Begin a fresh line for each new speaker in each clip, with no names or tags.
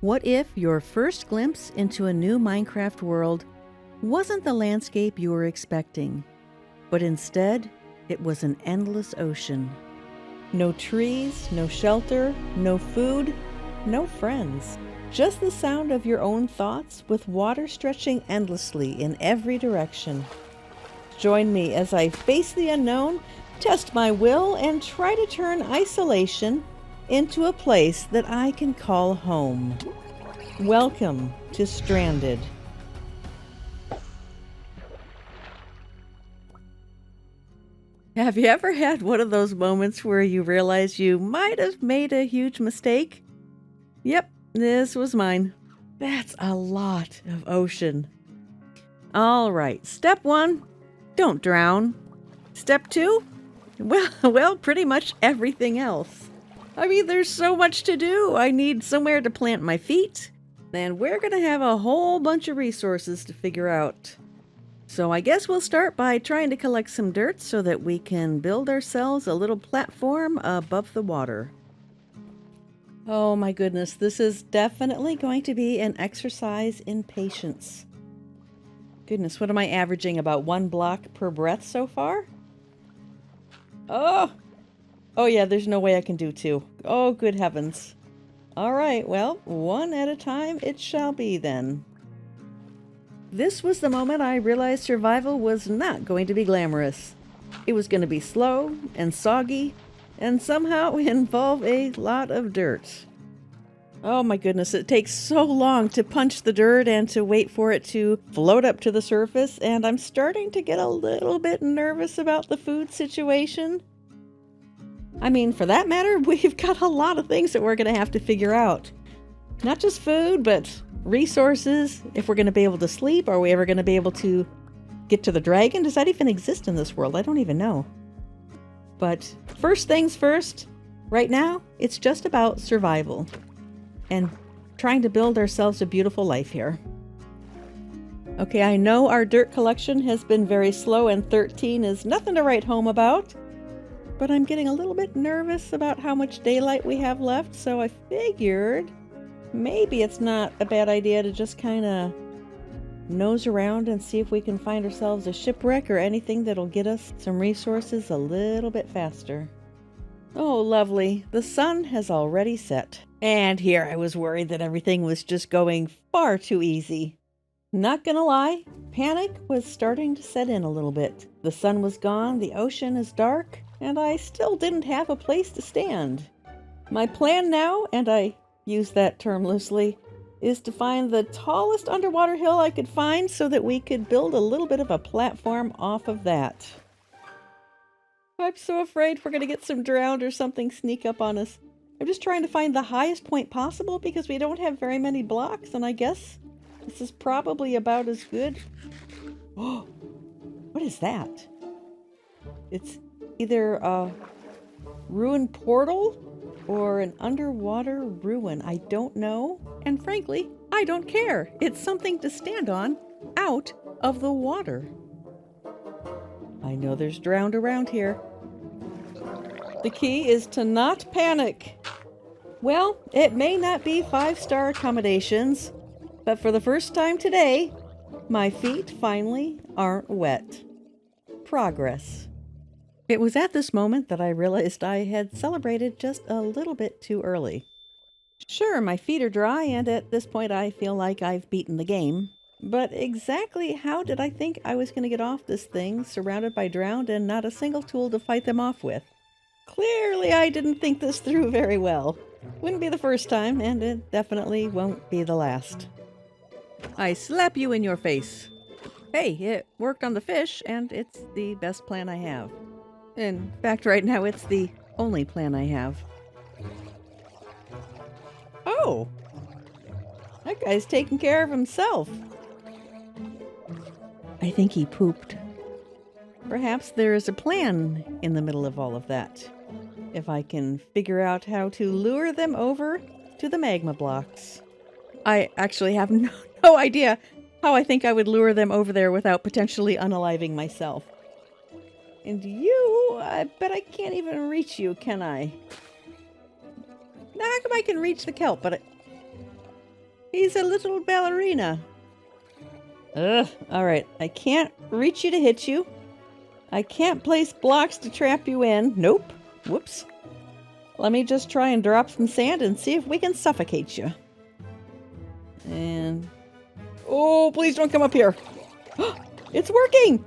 What if your first glimpse into a new Minecraft world wasn't the landscape you were expecting, but instead it was an endless ocean? No trees, no shelter, no food, no friends. Just the sound of your own thoughts with water stretching endlessly in every direction. Join me as I face the unknown, test my will, and try to turn isolation into a place that I can call home. Welcome to Stranded. Have you ever had one of those moments where you realize you might have made a huge mistake? Yep, this was mine. That's a lot of ocean. All right, step 1, don't drown. Step 2, well, pretty much everything else. I mean, there's so much to do. I need somewhere to plant my feet, and we're gonna have a whole bunch of resources to figure out. So I guess we'll start by trying to collect some dirt so that we can build ourselves a little platform above the water. Oh my goodness, this is definitely going to be an exercise in patience. Goodness, what am I averaging? About 1 block per breath so far? Oh yeah, there's no way I can do 2. Oh, good heavens. All right, well, 1 at a time it shall be then. This was the moment I realized survival was not going to be glamorous. It was going to be slow and soggy and somehow involve a lot of dirt. Oh my goodness, it takes so long to punch the dirt and to wait for it to float up to the surface, and I'm starting to get a little bit nervous about the food situation. I mean, for that matter, we've got a lot of things that we're going to have to figure out. Not just food, but resources. If we're going to be able to sleep, are we ever going to be able to get to the dragon? Does that even exist in this world? I don't even know. But first things first, right now, it's just about survival and trying to build ourselves a beautiful life here. Okay, I know our dirt collection has been very slow and 13 is nothing to write home about, but I'm getting a little bit nervous about how much daylight we have left, so I figured maybe it's not a bad idea to just kind of nose around and see if we can find ourselves a shipwreck or anything that'll get us some resources a little bit faster. Oh, lovely. The sun has already set. And here I was worried that everything was just going far too easy. Not gonna lie, panic was starting to set in a little bit. The sun was gone, the ocean is dark, and I still didn't have a place to stand. My plan now, and I use that term loosely, is to find the tallest underwater hill I could find so that we could build a little bit of a platform off of that. I'm so afraid we're going to get some drowned or something sneak up on us. I'm just trying to find the highest point possible because we don't have very many blocks, and I guess this is probably about as good. Oh, what is that? It's either a ruined portal or an underwater ruin. I don't know. And frankly, I don't care. It's something to stand on out of the water. I know there's drowned around here. The key is to not panic. Well, it may not be 5-star accommodations, but for the first time today, my feet finally aren't wet. Progress. It was at this moment that I realized I had celebrated just a little bit too early. Sure, my feet are dry, and at this point I feel like I've beaten the game. But exactly how did I think I was going to get off this thing, surrounded by drowned and not a single tool to fight them off with? Clearly I didn't think this through very well. Wouldn't be the first time, and it definitely won't be the last. I slap you in your face. Hey, it worked on the fish, and it's the best plan I have. In fact, right now it's the only plan I have. Oh! That guy's taking care of himself. I think he pooped. Perhaps there is a plan in the middle of all of that. If I can figure out how to lure them over to the magma blocks. I actually have no idea how I think I would lure them over there without potentially unaliving myself. And you, I bet I can't even reach you, can I? Now, how come I can reach the kelp, but He's a little ballerina. Ugh, alright. I can't reach you to hit you. I can't place blocks to trap you in. Nope. Whoops. Let me just try and drop some sand and see if we can suffocate you. And... oh, please don't come up here. It's working!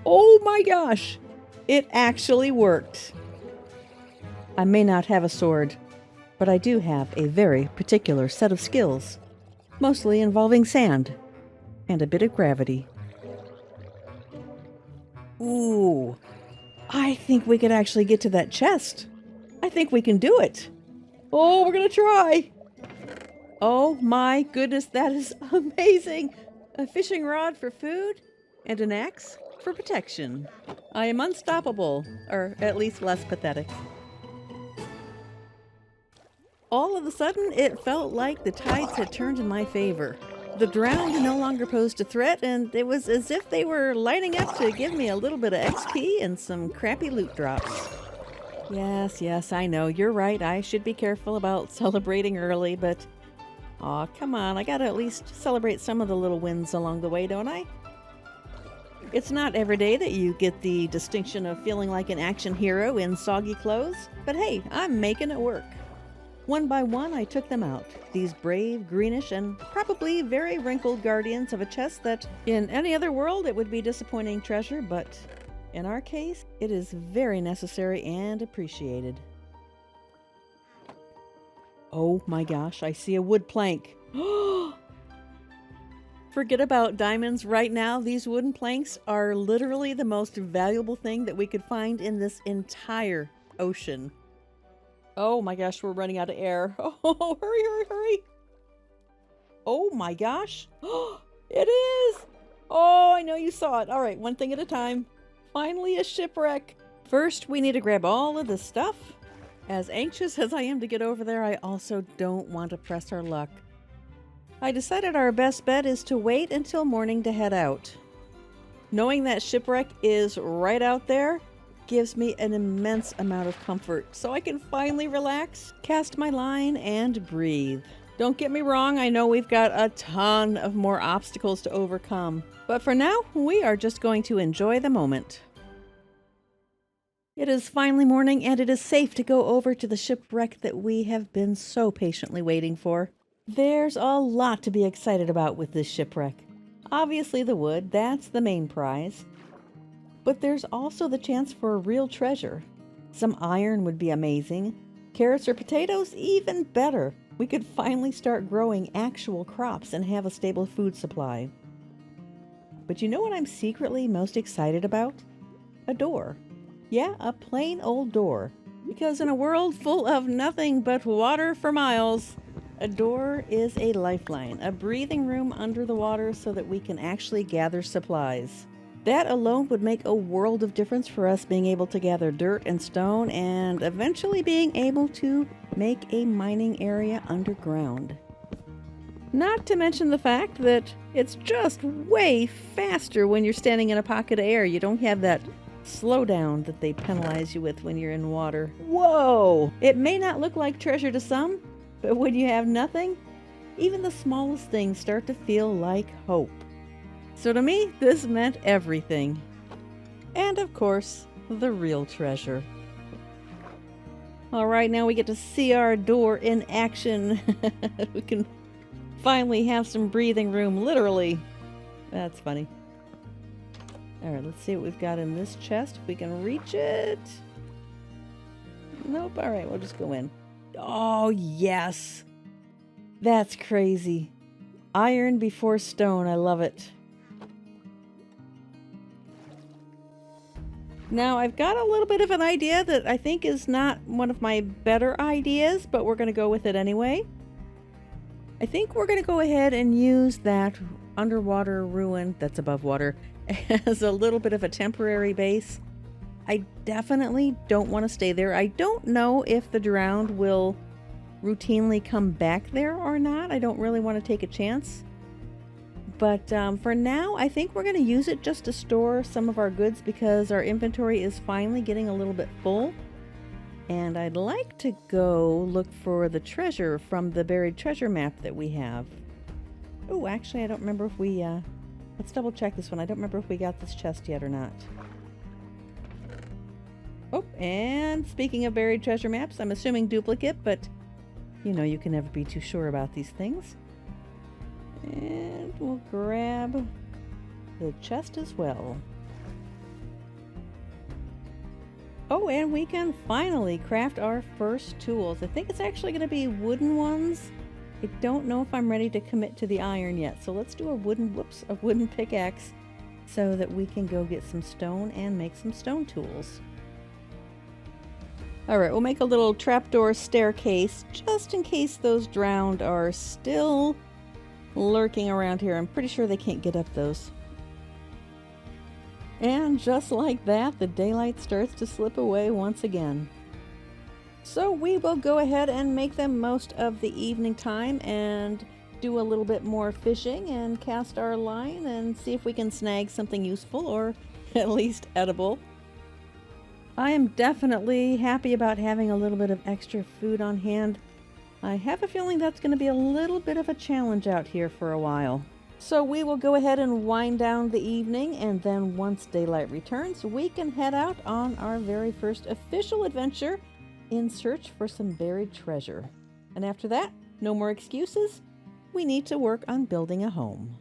Oh my gosh. It actually worked. I may not have a sword, but I do have a very particular set of skills, mostly involving sand and a bit of gravity. Ooh, I think we could actually get to that chest. I think we can do it. Oh, we're gonna try. Oh my goodness, that is amazing. A fishing rod for food and an axe for protection. I am unstoppable, or at least less pathetic. All of a sudden, it felt like the tides had turned in my favor. The drowned no longer posed a threat, and it was as if they were lining up to give me a little bit of XP and some crappy loot drops. Yes, I know, you're right. I should be careful about celebrating early, but... aw, come on, I gotta at least celebrate some of the little wins along the way, don't I? It's not every day that you get the distinction of feeling like an action hero in soggy clothes, but hey, I'm making it work. One by one, I took them out, these brave, greenish, and probably very wrinkled guardians of a chest that, in any other world, it would be disappointing treasure, but in our case, it is very necessary and appreciated. Oh my gosh, I see a wood plank. Forget about diamonds right now. These wooden planks are literally the most valuable thing that we could find in this entire ocean. Oh my gosh, we're running out of air. Oh, hurry. Oh my gosh. It is. Oh, I know you saw it. All right, one thing at a time. Finally a shipwreck. First, we need to grab all of this stuff. As anxious as I am to get over there, I also don't want to press our luck. I decided our best bet is to wait until morning to head out. Knowing that shipwreck is right out there gives me an immense amount of comfort, so I can finally relax, cast my line, and breathe. Don't get me wrong, I know we've got a ton of more obstacles to overcome, but for now, we are just going to enjoy the moment. It is finally morning, and it is safe to go over to the shipwreck that we have been so patiently waiting for. There's a lot to be excited about with this shipwreck. Obviously the wood, that's the main prize. But there's also the chance for a real treasure. Some iron would be amazing. Carrots or potatoes, even better. We could finally start growing actual crops and have a stable food supply. But you know what I'm secretly most excited about? A door. Yeah, a plain old door. Because in a world full of nothing but water for miles, a door is a lifeline, a breathing room under the water so that we can actually gather supplies. That alone would make a world of difference for us being able to gather dirt and stone and eventually being able to make a mining area underground. Not to mention the fact that it's just way faster when you're standing in a pocket of air. You don't have that slowdown that they penalize you with when you're in water. Whoa! It may not look like treasure to some, but when you have nothing, even the smallest things start to feel like hope. So to me, this meant everything. And of course, the real treasure. All right, now we get to see our door in action. We can finally have some breathing room, literally. That's funny. All right, let's see what we've got in this chest. If we can reach it. Nope. All right, we'll just go in. Oh, yes. That's crazy. Iron before stone. I love it. Now, I've got a little bit of an idea that I think is not one of my better ideas, but we're going to go with it anyway. I think we're going to go ahead and use that underwater ruin that's above water as a little bit of a temporary base. I definitely don't want to stay there. I don't know if the drowned will routinely come back there or not. I don't really want to take a chance. But for now, I think we're going to use it just to store some of our goods because our inventory is finally getting a little bit full. And I'd like to go look for the treasure from the buried treasure map that we have. Oh, actually, I don't remember if we, let's double check this one. I don't remember if we got this chest yet or not. Oh, and speaking of buried treasure maps, I'm assuming duplicate, but you know, you can never be too sure about these things. And we'll grab the chest as well. Oh, and we can finally craft our first tools. I think it's actually going to be wooden ones. I don't know if I'm ready to commit to the iron yet. So let's do a wooden pickaxe so that we can go get some stone and make some stone tools. All right, we'll make a little trapdoor staircase just in case those drowned are still lurking around here. I'm pretty sure they can't get up those. And just like that, the daylight starts to slip away once again. So we will go ahead and make the most of the evening time and do a little bit more fishing and cast our line and see if we can snag something useful or at least edible. I am definitely happy about having a little bit of extra food on hand. I have a feeling that's going to be a little bit of a challenge out here for a while. So we will go ahead and wind down the evening, and then once daylight returns, we can head out on our very first official adventure in search for some buried treasure. And after that, no more excuses. We need to work on building a home.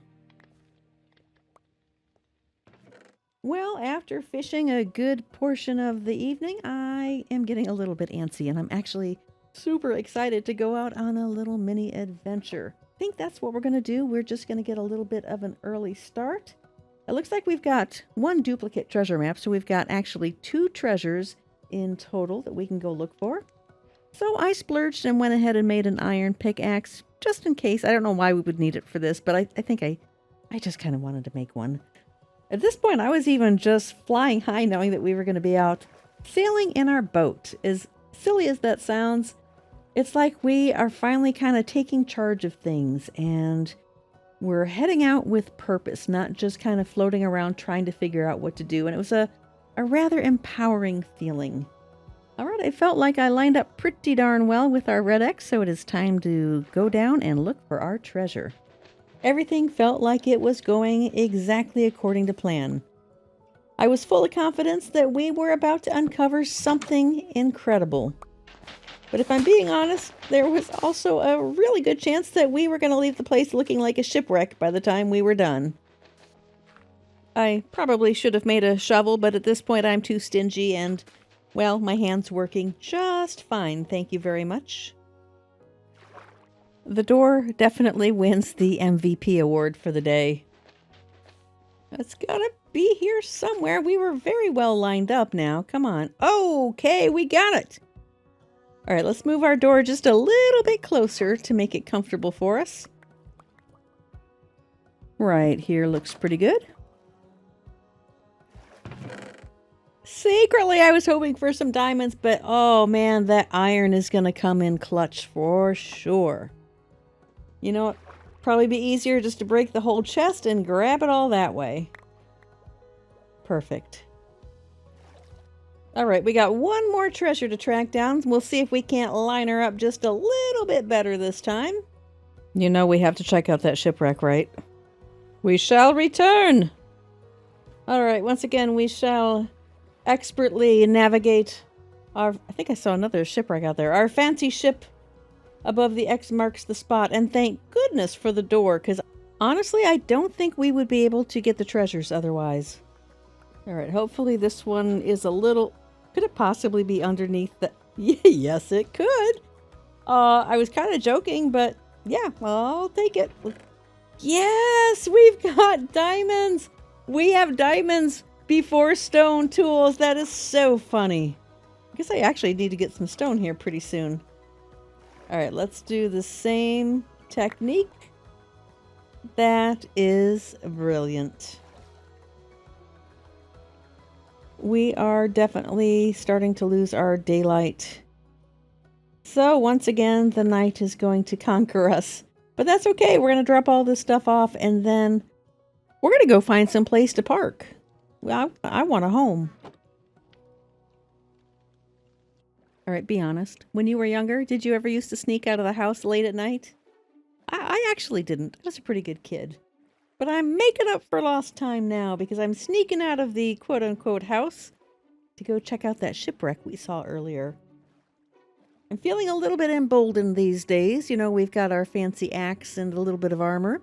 Well, after fishing a good portion of the evening, I am getting a little bit antsy, and I'm actually super excited to go out on a little mini adventure. I think that's what we're going to do. We're just going to get a little bit of an early start. It looks like we've got one duplicate treasure map, so we've got actually 2 treasures in total that we can go look for. So I splurged and went ahead and made an iron pickaxe just in case. I don't know why we would need it for this, but I think I just kind of wanted to make one. At this point, I was even just flying high knowing that we were going to be out sailing in our boat. As silly as that sounds, it's like we are finally kind of taking charge of things and we're heading out with purpose, not just kind of floating around trying to figure out what to do. And it was a rather empowering feeling. All right, I felt like I lined up pretty darn well with our red X, so it is time to go down and look for our treasure. Everything felt like it was going exactly according to plan. I was full of confidence that we were about to uncover something incredible. But if I'm being honest, there was also a really good chance that we were going to leave the place looking like a shipwreck by the time we were done. I probably should have made a shovel, but at this point I'm too stingy and, well, my hand's working just fine, thank you very much. The door definitely wins the MVP award for the day. It's gotta be here somewhere. We were very well lined up now. Come on. Okay, we got it. All right, let's move our door just a little bit closer to make it comfortable for us. Right here looks pretty good. Secretly, I was hoping for some diamonds, but oh man, that iron is going to come in clutch for sure. You know what? Probably be easier just to break the whole chest and grab it all that way. Perfect. All right, we got one more treasure to track down. We'll see if we can't line her up just a little bit better this time. You know we have to check out that shipwreck, right? We shall return! All right, once again, we shall expertly navigate our... I think I saw another shipwreck out there. Our fancy ship above the X marks the spot. And thank goodness for the door, because honestly, I don't think we would be able to get the treasures otherwise. All right, hopefully this one is a little... Could it possibly be underneath the... Yes, it could. I was kind of joking, but yeah, I'll take it. Yes, we've got diamonds. We have diamonds before stone tools. That is so funny. I guess I actually need to get some stone here pretty soon. All right, let's do the same technique. That is brilliant. We are definitely starting to lose our daylight. So once again, the night is going to conquer us. But that's okay. We're going to drop all this stuff off and then we're going to go find some place to park. I want a home. All right, be honest. When you were younger, did you ever used to sneak out of the house late at night? I actually didn't. I was a pretty good kid. But I'm making up for lost time now because I'm sneaking out of the quote-unquote house to go check out that shipwreck we saw earlier. I'm feeling a little bit emboldened these days. You know, we've got our fancy axe and a little bit of armor.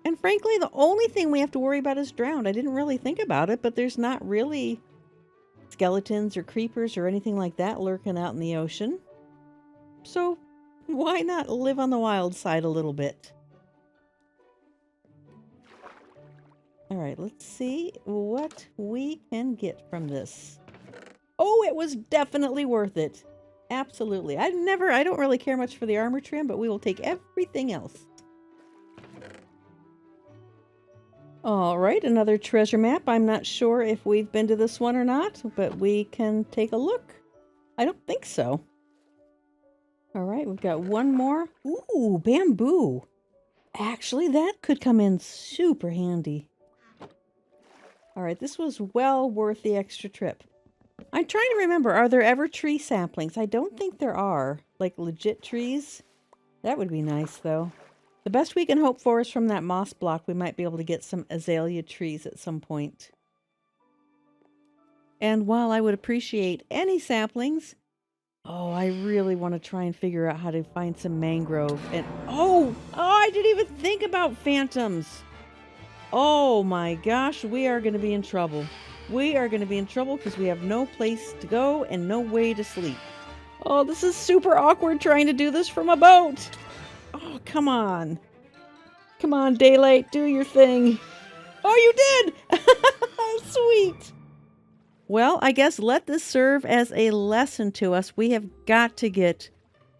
And frankly, the only thing we have to worry about is drowned. I didn't really think about it, but there's not really skeletons or creepers or anything like that lurking out in the ocean. So why not live on the wild side a little bit? All right, let's see what we can get from this. Oh, it was definitely worth it. Absolutely. I don't really care much for the armor trim, but we will take everything else. All right, another treasure map. I'm not sure if we've been to this one or not, but we can take a look. I don't think so. All right, we've got one more. Ooh, bamboo. Actually, that could come in super handy. All right, this was well worth the extra trip. I'm trying to remember, are there ever tree saplings? I don't think there are. Like legit trees? That would be nice, though. The best we can hope for is from that moss block. We might be able to get some azalea trees at some point. And while I would appreciate any saplings, oh, I really want to try and figure out how to find some mangrove. And I didn't even think about phantoms. Oh my gosh, we are going to be in trouble. We are going to be in trouble because we have no place to go and no way to sleep. Oh, this is super awkward trying to do this from a boat. Oh, come on. Come on, daylight, do your thing. Oh, you did! Sweet. Well, I guess let this serve as a lesson to us. We have got to get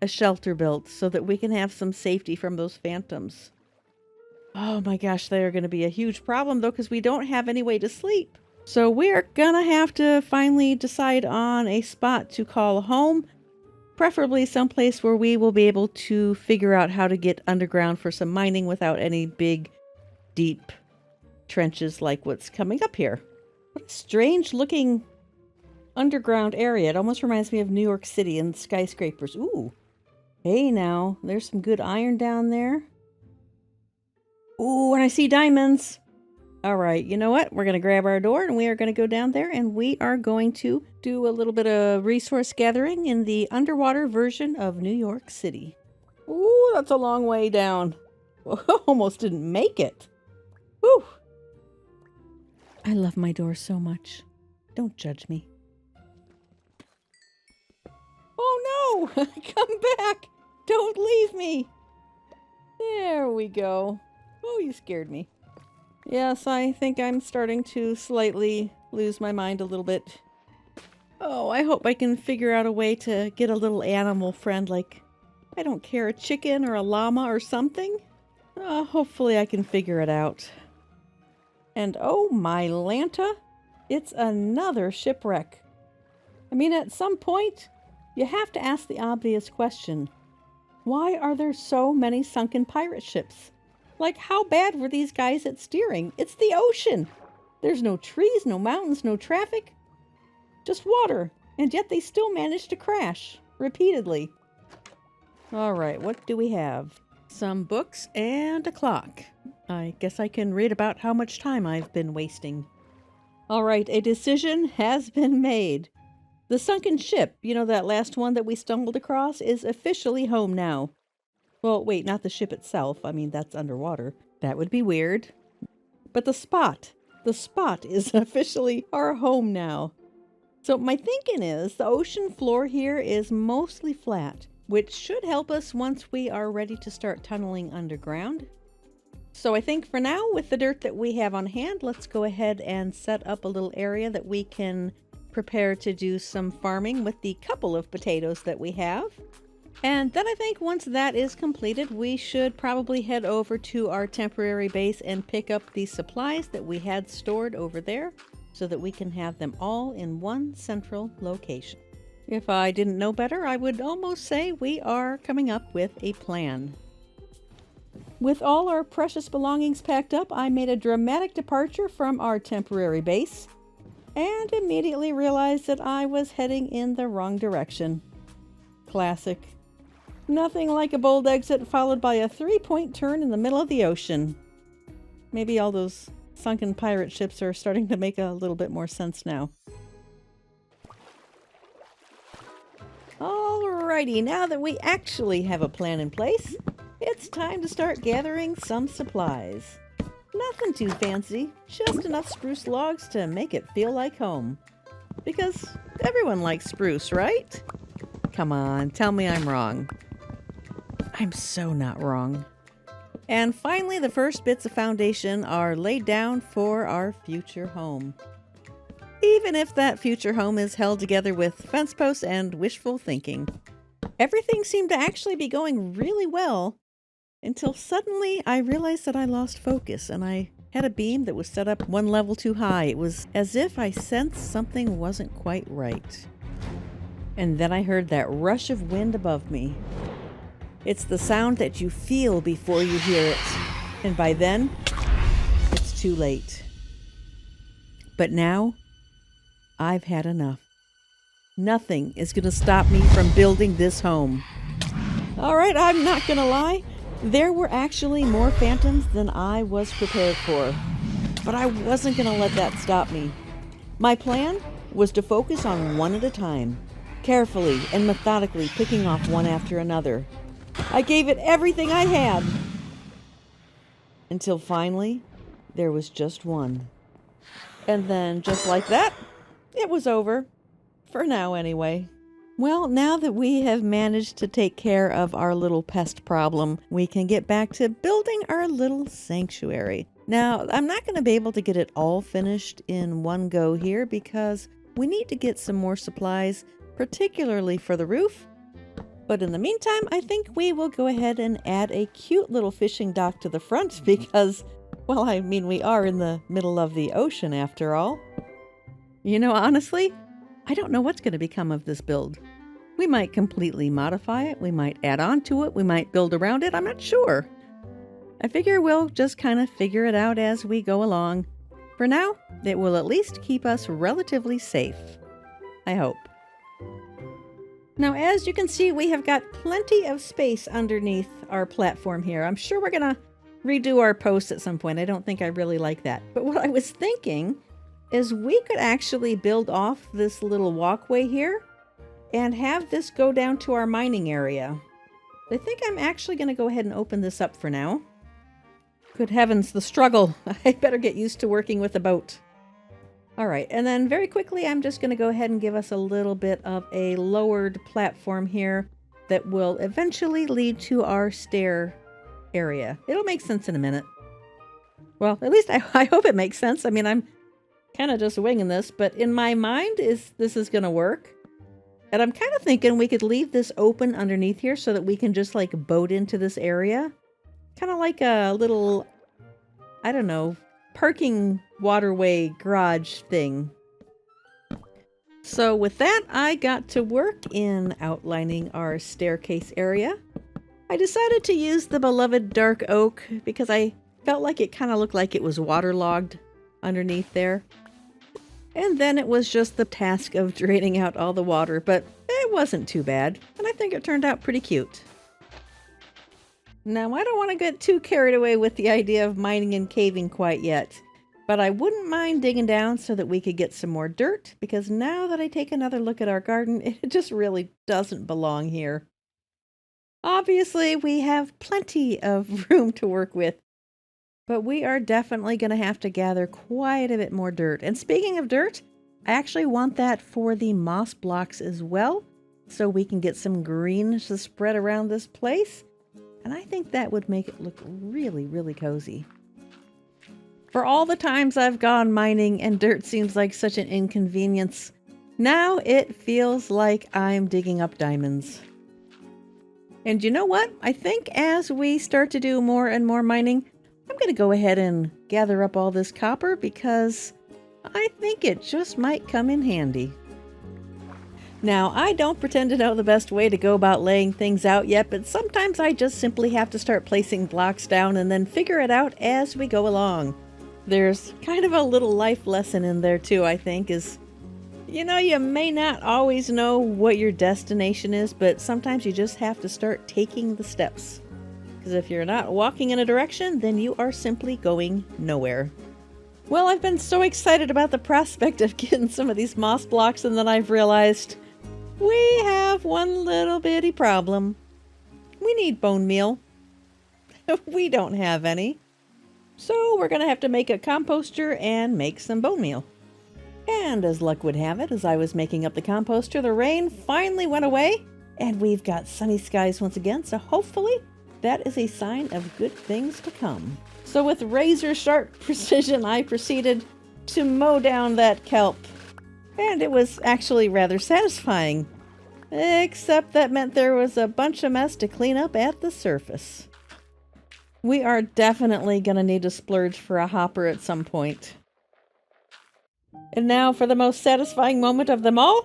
a shelter built so that we can have some safety from those phantoms. Oh my gosh, they are going to be a huge problem, though, because we don't have any way to sleep. So we're gonna have to finally decide on a spot to call home, preferably someplace where we will be able to figure out how to get underground for some mining without any big, deep trenches like what's coming up here. What a strange looking underground area. It almost reminds me of New York City and skyscrapers. Ooh, hey now, there's some good iron down there. Ooh, and I see diamonds. All right, you know what? We're going to grab our door and we are going to go down there and we are going to do a little bit of resource gathering in the underwater version of New York City. Ooh, that's a long way down. Almost didn't make it. Whew. I love my door so much. Don't judge me. Oh no! Come back! Don't leave me! There we go. Oh, you scared me. Yes, I think I'm starting to slightly lose my mind a little bit. Oh, I hope I can figure out a way to get a little animal friend, like, I don't care, a chicken or a llama or something. Hopefully I can figure it out. And oh my Lanta, it's another shipwreck. I mean, at some point, you have to ask the obvious question. Why are there so many sunken pirate ships? Like, how bad were these guys at steering? It's the ocean. There's no trees, no mountains, no traffic. Just water. And yet they still managed to crash. Repeatedly. All right, what do we have? Some books and a clock. I guess I can read about how much time I've been wasting. All right, a decision has been made. The sunken ship, you know, that last one that we stumbled across, is officially home now. Well, wait, not the ship itself. I mean, that's underwater. That would be weird. But the spot is officially our home now. So my thinking is the ocean floor here is mostly flat, which should help us once we are ready to start tunneling underground. So I think for now, with the dirt that we have on hand, let's go ahead and set up a little area that we can prepare to do some farming with the couple of potatoes that we have. And then I think once that is completed, we should probably head over to our temporary base and pick up the supplies that we had stored over there so that we can have them all in one central location. If I didn't know better, I would almost say we are coming up with a plan. With all our precious belongings packed up, I made a dramatic departure from our temporary base. and immediately realized that I was heading in the wrong direction. Classic. Nothing like a bold exit followed by a 3-point turn in the middle of the ocean. Maybe all those sunken pirate ships are starting to make a little bit more sense now. Alrighty, now that we actually have a plan in place, it's time to start gathering some supplies. Nothing too fancy, just enough spruce logs to make it feel like home. Because everyone likes spruce, right? Come on, tell me I'm wrong. I'm so not wrong. And finally, the first bits of foundation are laid down for our future home. Even if that future home is held together with fence posts and wishful thinking. Everything seemed to actually be going really well until suddenly I realized that I lost focus and I had a beam that was set up one level too high. It was as if I sensed something wasn't quite right. And then I heard that rush of wind above me. It's the sound that you feel before you hear it. And by then, it's too late. But now, I've had enough. Nothing is going to stop me from building this home. All right, I'm not going to lie. There were actually more phantoms than I was prepared for. But I wasn't going to let that stop me. My plan was to focus on one at a time, carefully and methodically picking off one after another. I gave it everything I had. Until finally, there was just one. And then, just like that, it was over. For now, anyway. Well, now that we have managed to take care of our little pest problem, we can get back to building our little sanctuary. Now, I'm not going to be able to get it all finished in one go here because we need to get some more supplies, particularly for the roof. But in the meantime, I think we will go ahead and add a cute little fishing dock to the front because, well, I mean, we are in the middle of the ocean after all. You know, honestly, I don't know what's going to become of this build. We might completely modify it, we might add on to it, we might build around it, I'm not sure. I figure we'll just kind of figure it out as we go along. For now, it will at least keep us relatively safe. I hope. Now, as you can see, we have got plenty of space underneath our platform here. I'm sure we're going to redo our post at some point. I don't think I really like that. But what I was thinking is we could actually build off this little walkway here and have this go down to our mining area. I think I'm actually going to go ahead and open this up for now. Good heavens, the struggle. I better get used to working with a boat. All right, and then very quickly, I'm just going to go ahead and give us a little bit of a lowered platform here that will eventually lead to our stair area. It'll make sense in a minute. Well, at least I hope it makes sense. I mean, I'm kind of just winging this, but in my mind, this is going to work. And I'm kind of thinking we could leave this open underneath here so that we can just like boat into this area. Kind of like a little, I don't know, parking waterway garage thing. So with that, I got to work in outlining our staircase area. I decided to use the beloved dark oak because I felt like it kind of looked like it was waterlogged underneath there. And then it was just the task of draining out all the water, but it wasn't too bad, and I think it turned out pretty cute. Now, I don't want to get too carried away with the idea of mining and caving quite yet, but I wouldn't mind digging down so that we could get some more dirt, because now that I take another look at our garden, it just really doesn't belong here. Obviously, we have plenty of room to work with, but we are definitely going to have to gather quite a bit more dirt. And speaking of dirt, I actually want that for the moss blocks as well, so we can get some green to spread around this place. And I think that would make it look really, really cozy. For all the times I've gone mining and dirt seems like such an inconvenience, now it feels like I'm digging up diamonds. And you know what? I think as we start to do more and more mining, I'm going to go ahead and gather up all this copper because I think it just might come in handy. Now, I don't pretend to know the best way to go about laying things out yet, but sometimes I just simply have to start placing blocks down and then figure it out as we go along. There's kind of a little life lesson in there too, I think, is, you may not always know what your destination is, but sometimes you just have to start taking the steps. Because if you're not walking in a direction, then you are simply going nowhere. Well, I've been so excited about the prospect of getting some of these moss blocks, and then I've realized we have one little bitty problem. We need bone meal. We don't have any. So we're going to have to make a composter and make some bone meal. And as luck would have it, as I was making up the composter, the rain finally went away, and we've got sunny skies once again, so hopefully that is a sign of good things to come. So with razor-sharp precision, I proceeded to mow down that kelp. And it was actually rather satisfying. Except that meant there was a bunch of mess to clean up at the surface. We are definitely going to need to splurge for a hopper at some point. And now for the most satisfying moment of them all.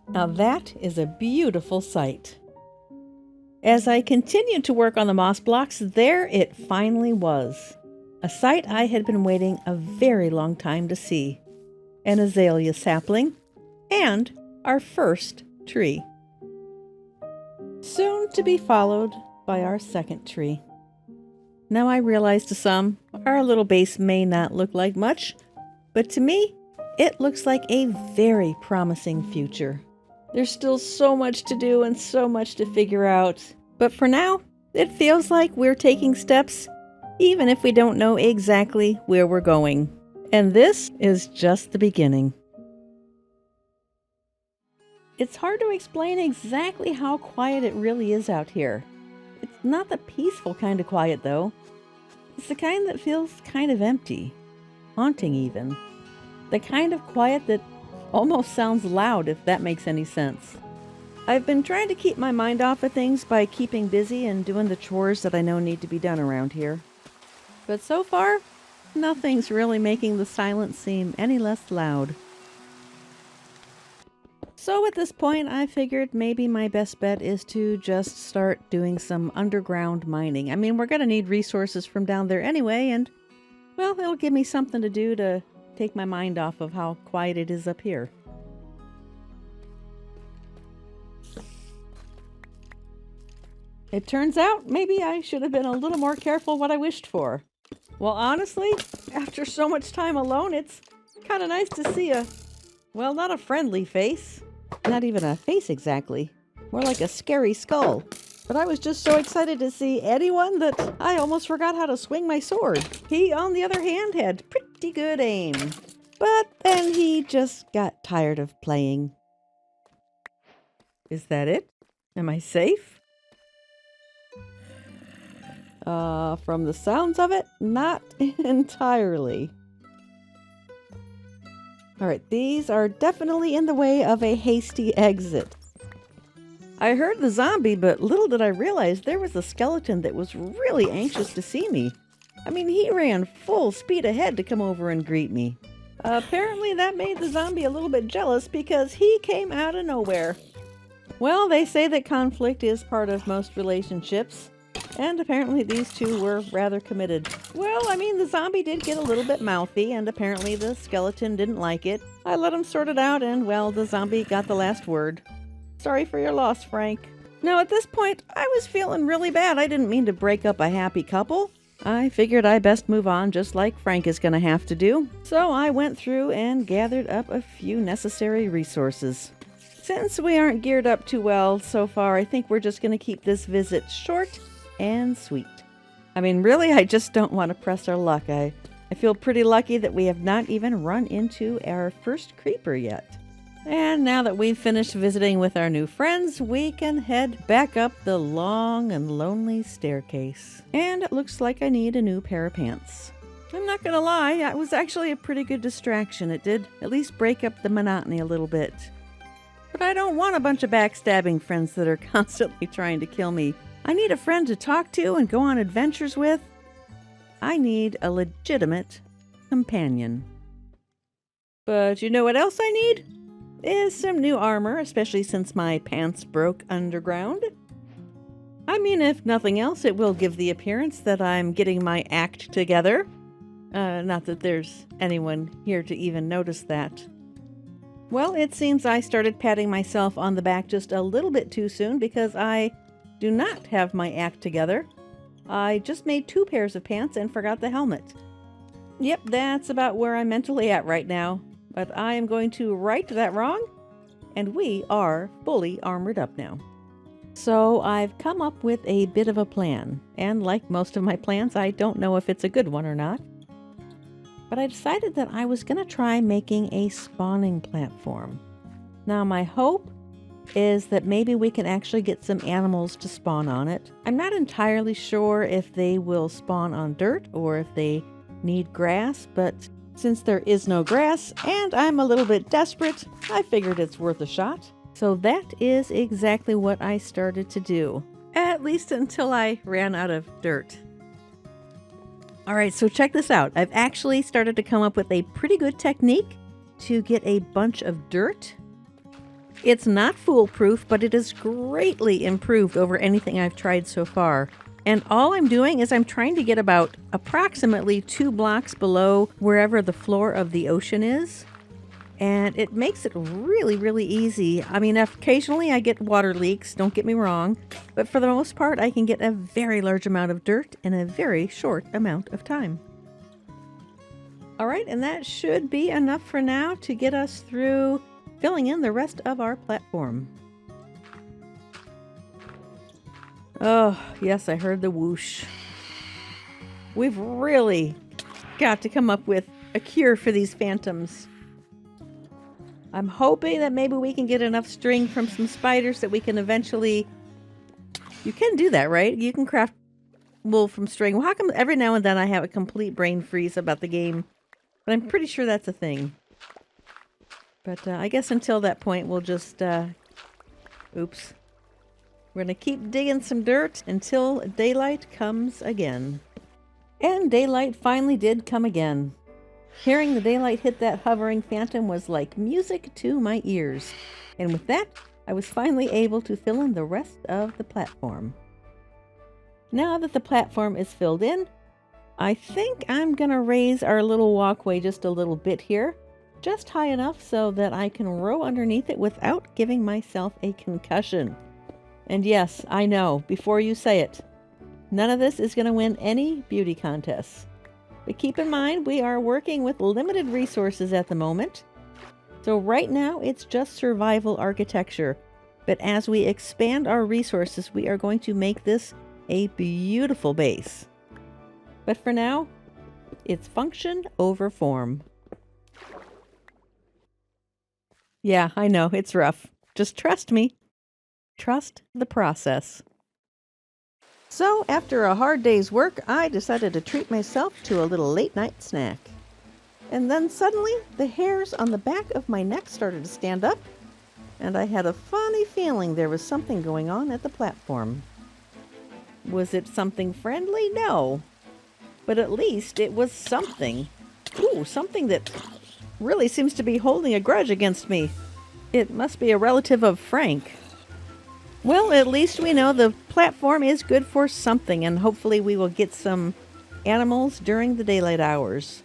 Now that is a beautiful sight. As I continued to work on the moss blocks, there it finally was. A sight I had been waiting a very long time to see. An azalea sapling and our first tree. Soon to be followed by our second tree. Now I realize to some, our little base may not look like much, but to me, it looks like a very promising future. There's still so much to do and so much to figure out, but for now, it feels like we're taking steps, even if we don't know exactly where we're going. And this is just the beginning. It's hard to explain exactly how quiet it really is out here. It's not the peaceful kind of quiet, though. It's the kind that feels kind of empty, haunting even. The kind of quiet that almost sounds loud, if that makes any sense. I've been trying to keep my mind off of things by keeping busy and doing the chores that I know need to be done around here. But so far, nothing's really making the silence seem any less loud. So at this point, I figured maybe my best bet is to just start doing some underground mining. I mean, we're going to need resources from down there anyway, and, well, it'll give me something to do to take my mind off of how quiet it is up here. It turns out maybe I should have been a little more careful what I wished for. Well, honestly, after so much time alone, it's kind of nice to see well, not a friendly face. Not even a face exactly. More like a scary skull. But I was just so excited to see anyone that I almost forgot how to swing my sword. He, on the other hand, had pretty good aim. But then he just got tired of playing. Is that it? Am I safe? From the sounds of it, not entirely. Alright, these are definitely in the way of a hasty exit. I heard the zombie, but little did I realize there was a skeleton that was really anxious to see me. I mean, he ran full speed ahead to come over and greet me. Apparently that made the zombie a little bit jealous because he came out of nowhere. Well, they say that conflict is part of most relationships, and apparently these two were rather committed. Well, I mean, the zombie did get a little bit mouthy, and apparently the skeleton didn't like it. I let him sort it out, and, well, the zombie got the last word. Sorry for your loss, Frank. Now, at this point, I was feeling really bad. I didn't mean to break up a happy couple. I figured I best move on, just like Frank is going to have to do. So I went through and gathered up a few necessary resources. Since we aren't geared up too well so far, I think we're just going to keep this visit short and sweet. I mean, really, I just don't want to press our luck. I feel pretty lucky that we have not even run into our first creeper yet. And now that we've finished visiting with our new friends, we can head back up the long and lonely staircase. And it looks like I need a new pair of pants. I'm not gonna lie, it was actually a pretty good distraction. It did at least break up the monotony a little bit. But I don't want a bunch of backstabbing friends that are constantly trying to kill me. I need a friend to talk to and go on adventures with. I need a legitimate companion. But you know what else I need? Is some new armor, especially since my pants broke underground. I mean, if nothing else, it will give the appearance that I'm getting my act together. Not that there's anyone here to even notice that. Well, it seems I started patting myself on the back just a little bit too soon because I do not have my act together. I just made 2 pairs of pants and forgot the helmet. Yep, that's about where I'm mentally at right now. But I am going to right that wrong, and we are fully armored up now. So I've come up with a bit of a plan, and like most of my plans, I don't know if it's a good one or not. But I decided that I was going to try making a spawning platform. Now my hope is that maybe we can actually get some animals to spawn on it. I'm not entirely sure if they will spawn on dirt or if they need grass, but since there is no grass and I'm a little bit desperate, I figured it's worth a shot. So that is exactly what I started to do, at least until I ran out of dirt. All right, so check this out. I've actually started to come up with a pretty good technique to get a bunch of dirt. It's not foolproof, but it is greatly improved over anything I've tried so far. And all I'm doing is I'm trying to get about approximately 2 blocks below wherever the floor of the ocean is. And it makes it really, really easy. I mean, occasionally I get water leaks, don't get me wrong, but for the most part I can get a very large amount of dirt in a very short amount of time. All right, and that should be enough for now to get us through filling in the rest of our platform. Oh, yes, I heard the whoosh. We've really got to come up with a cure for these phantoms. I'm hoping that maybe we can get enough string from some spiders that we can eventually... You can do that, right? You can craft wool from string. Well, how come every now and then I have a complete brain freeze about the game? But I'm pretty sure that's a thing. But I guess until that point, we'll just... Oops. We're going to keep digging some dirt until daylight comes again. And daylight finally did come again. Hearing the daylight hit that hovering phantom was like music to my ears. And with that, I was finally able to fill in the rest of the platform. Now that the platform is filled in, I think I'm going to raise our little walkway just a little bit here. Just high enough so that I can row underneath it without giving myself a concussion. And yes, I know, before you say it, none of this is going to win any beauty contests. But keep in mind, we are working with limited resources at the moment. So right now, it's just survival architecture. But as we expand our resources, we are going to make this a beautiful base. But for now, it's function over form. Yeah, I know, it's rough. Just trust me. Trust the process. So, after a hard day's work, I decided to treat myself to a little late-night snack. And then suddenly, the hairs on the back of my neck started to stand up, and I had a funny feeling there was something going on at the platform. Was it something friendly? No. But at least it was something. Ooh, something that really seems to be holding a grudge against me. It must be a relative of Frank. Well, at least we know the platform is good for something, and hopefully we will get some animals during the daylight hours.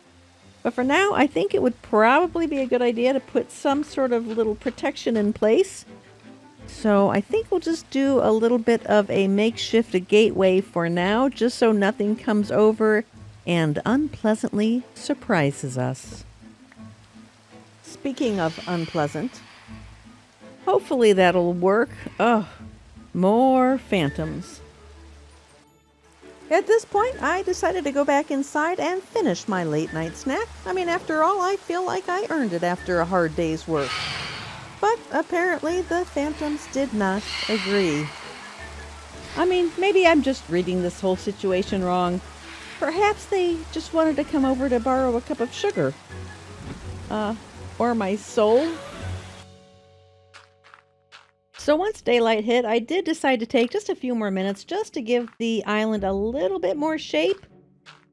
But for now, I think it would probably be a good idea to put some sort of little protection in place. So I think we'll just do a little bit of a makeshift gateway for now, just so nothing comes over and unpleasantly surprises us. Speaking of unpleasant, hopefully that'll work. Oh, more phantoms. At this point, I decided to go back inside and finish my late night snack. I mean, after all, I feel like I earned it after a hard day's work. But apparently the phantoms did not agree. I mean, maybe I'm just reading this whole situation wrong. Perhaps they just wanted to come over to borrow a cup of sugar. Or my soul. So once daylight hit, I did decide to take just a few more minutes just to give the island a little bit more shape.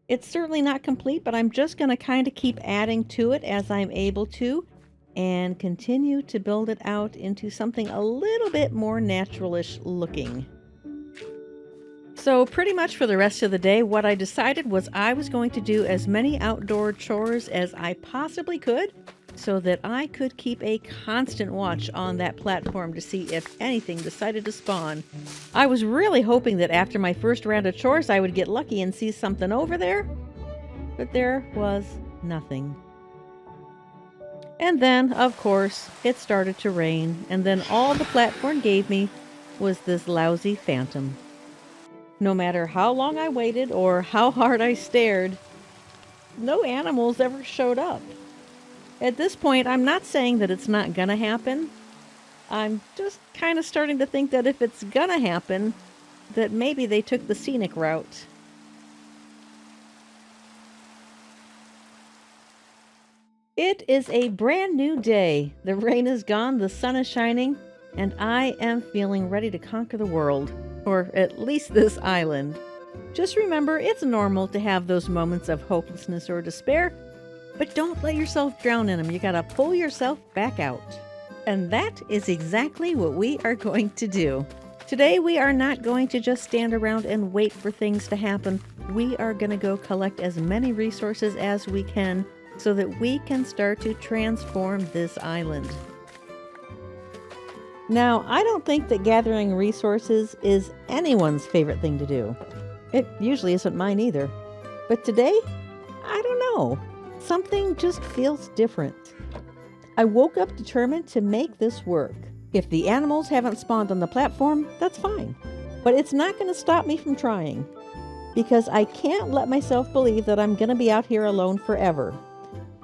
It's certainly not complete, but I'm just going to kind of keep adding to it as I'm able to and continue to build it out into something a little bit more naturalish looking. So pretty much for the rest of the day, what I decided was I was going to do as many outdoor chores as I possibly could so that I could keep a constant watch on that platform to see if anything decided to spawn. I was really hoping that after my first round of chores I would get lucky and see something over there, but there was nothing. And then, of course, it started to rain, and then all the platform gave me was this lousy phantom. No matter how long I waited or how hard I stared, no animals ever showed up. At this point, I'm not saying that it's not gonna happen. I'm just kind of starting to think that if it's gonna happen, that maybe they took the scenic route. It is a brand new day. The rain is gone, the sun is shining, and I am feeling ready to conquer the world. Or at least this island. Just remember, it's normal to have those moments of hopelessness or despair, but don't let yourself drown in them. You gotta pull yourself back out. And that is exactly what we are going to do. Today, we are not going to just stand around and wait for things to happen. We are gonna go collect as many resources as we can so that we can start to transform this island. Now, I don't think that gathering resources is anyone's favorite thing to do. It usually isn't mine either. But today, I don't know. Something just feels different. I woke up determined to make this work. If the animals haven't spawned on the platform, that's fine. But it's not going to stop me from trying. Because I can't let myself believe that I'm going to be out here alone forever.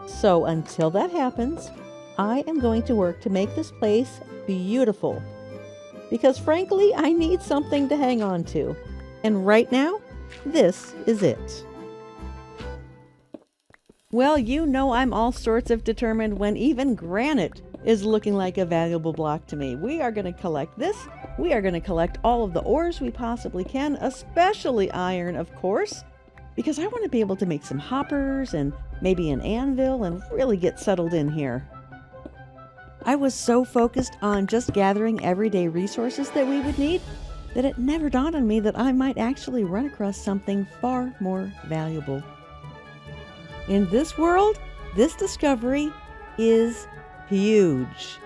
So until that happens, I am going to work to make this place beautiful. Because frankly, I need something to hang on to. And right now, this is it. Well, you know I'm all sorts of determined when even granite is looking like a valuable block to me. We are going to collect this. We are going to collect all of the ores we possibly can, especially iron, of course, because I want to be able to make some hoppers and maybe an anvil and really get settled in here. I was so focused on just gathering everyday resources that we would need that it never dawned on me that I might actually run across something far more valuable. In this world, this discovery is huge.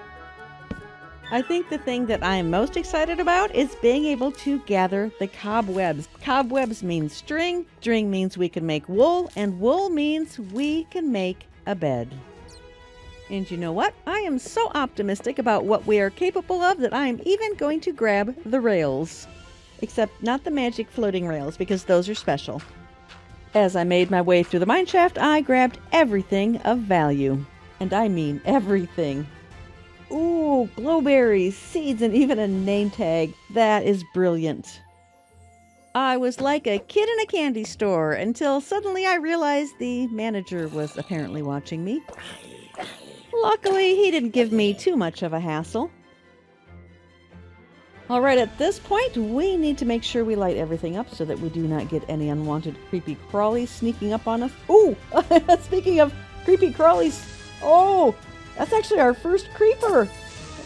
I think the thing that I am most excited about is being able to gather the cobwebs. Cobwebs mean string, string means we can make wool, and wool means we can make a bed. And you know what? I am so optimistic about what we are capable of that I am even going to grab the rails. Except not the magic floating rails, because those are special. As I made my way through the mineshaft, I grabbed everything of value. And I mean everything. Ooh, glowberries, seeds, and even a name tag. That is brilliant. I was like a kid in a candy store until suddenly I realized the manager was apparently watching me. Luckily, he didn't give me too much of a hassle. All right, at this point, we need to make sure we light everything up so that we do not get any unwanted creepy crawlies sneaking up on us. Ooh, speaking of creepy crawlies, oh, that's actually our first creeper.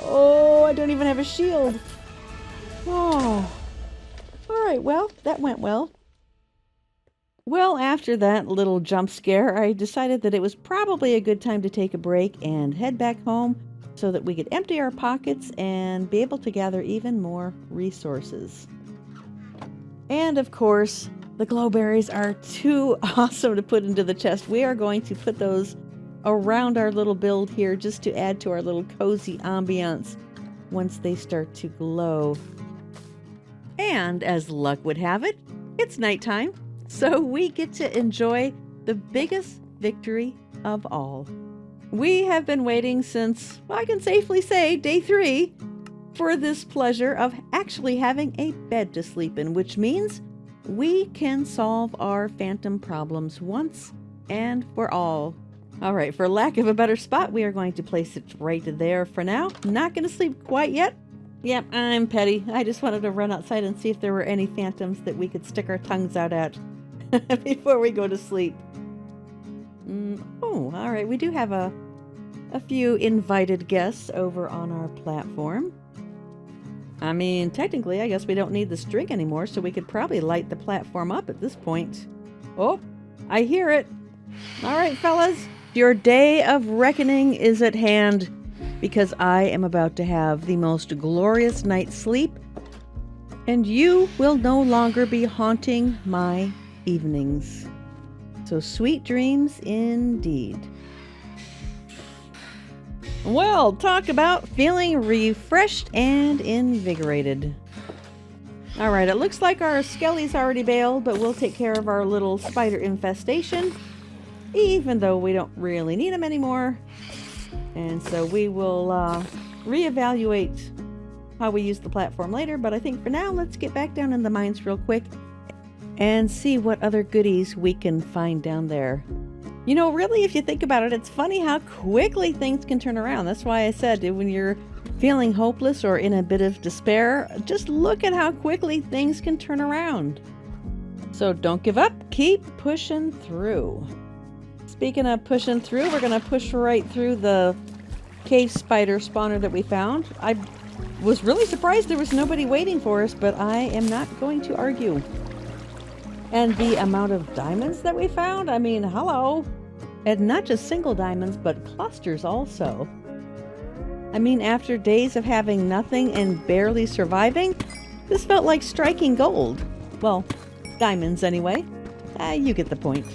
Oh, I don't even have a shield. Oh, all right, well, that went well. Well, after that little jump scare, I decided that it was probably a good time to take a break and head back home so that we could empty our pockets and be able to gather even more resources. And of course, the glowberries are too awesome to put into the chest. We are going to put those around our little build here just to add to our little cozy ambiance once they start to glow. And as luck would have it, it's nighttime. So we get to enjoy the biggest victory of all. We have been waiting since, well, I can safely say, day 3 for this pleasure of actually having a bed to sleep in, which means we can solve our phantom problems once and for all. All right, for lack of a better spot, we are going to place it right there for now. Not going to sleep quite yet. Yep, I'm petty. I just wanted to run outside and see if there were any phantoms that we could stick our tongues out at before we go to sleep. Oh, all right. We do have a few invited guests over on our platform. I mean, technically, I guess we don't need the string anymore, so we could probably light the platform up at this point. Oh, I hear it. All right, fellas, your day of reckoning is at hand, because I am about to have the most glorious night's sleep, and you will no longer be haunting my evenings. So sweet dreams indeed. Well, talk about feeling refreshed and invigorated. All right, it looks like our skelly's already bailed, but we'll take care of our little spider infestation, even though we don't really need them anymore. And so we will reevaluate how we use the platform later, but I think for now, let's get back down in the mines real quick and see what other goodies we can find down there. You know, really, if you think about it, it's funny how quickly things can turn around. That's why I said when you're feeling hopeless or in a bit of despair, just look at how quickly things can turn around. So don't give up. Keep pushing through. Speaking of pushing through, we're going to push right through the cave spider spawner that we found. I was really surprised there was nobody waiting for us, but I am not going to argue. And the amount of diamonds that we found, I mean, hello. And not just single diamonds, but clusters also. I mean, after days of having nothing and barely surviving, this felt like striking gold. Well, diamonds anyway. You get the point.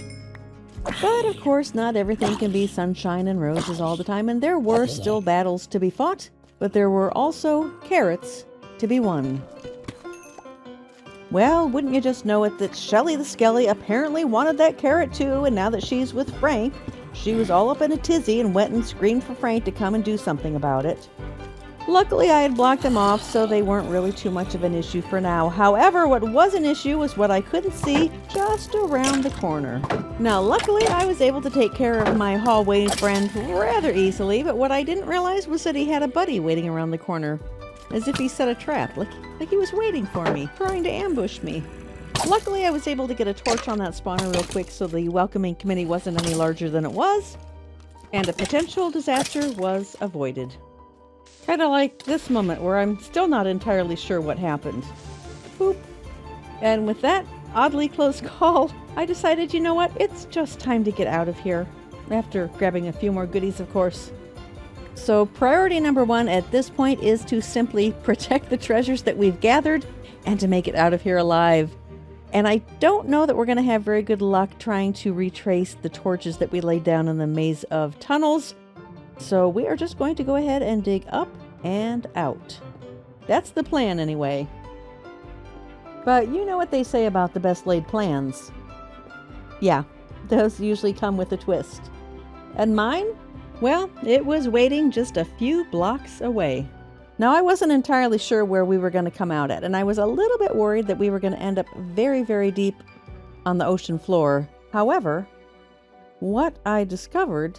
But of course, not everything can be sunshine and roses all the time, and there were still battles to be fought, but there were also carrots to be won. Well, wouldn't you just know it that Shelly the Skelly apparently wanted that carrot too, and now that she's with Frank, she was all up in a tizzy and went and screamed for Frank to come and do something about it. Luckily, I had blocked them off, so they weren't really too much of an issue for now. However, what was an issue was what I couldn't see just around the corner. Now, luckily, I was able to take care of my hallway friend rather easily, but what I didn't realize was that he had a buddy waiting around the corner. As if he set a trap, like he was waiting for me, trying to ambush me. Luckily, I was able to get a torch on that spawner real quick so the welcoming committee wasn't any larger than it was, and a potential disaster was avoided. Kind of like this moment where I'm still not entirely sure what happened. Boop. And with that oddly close call, I decided, you know what, it's just time to get out of here. After grabbing a few more goodies, of course. So priority number one at this point is to simply protect the treasures that we've gathered and to make it out of here alive. And I don't know that we're going to have very good luck trying to retrace the torches that we laid down in the maze of tunnels. So we are just going to go ahead and dig up and out. That's the plan anyway. But you know what they say about the best laid plans. Yeah, those usually come with a twist. And mine? Well, it was waiting just a few blocks away. Now, I wasn't entirely sure where we were going to come out at, and I was a little bit worried that we were going to end up very, very deep on the ocean floor. However, what I discovered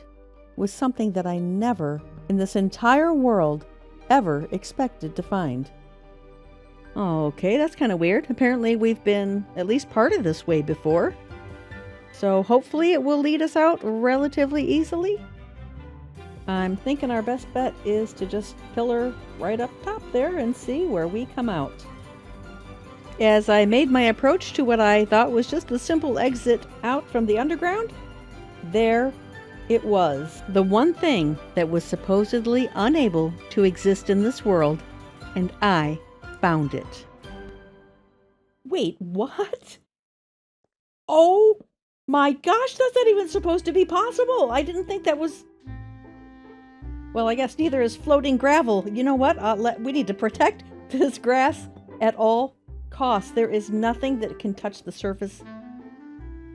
was something that I never, in this entire world, ever expected to find. Okay, that's kind of weird. Apparently, we've been at least part of this way before. So hopefully it will lead us out relatively easily. I'm thinking our best bet is to just pillar right up top there and see where we come out. As I made my approach to what I thought was just a simple exit out from the underground, there it was. The one thing that was supposedly unable to exist in this world, and I found it. Wait, what? Oh my gosh, that's not even supposed to be possible. I didn't think that was... Well, I guess neither is floating gravel. You know what? We need to protect this grass at all costs. There is nothing that can touch the surface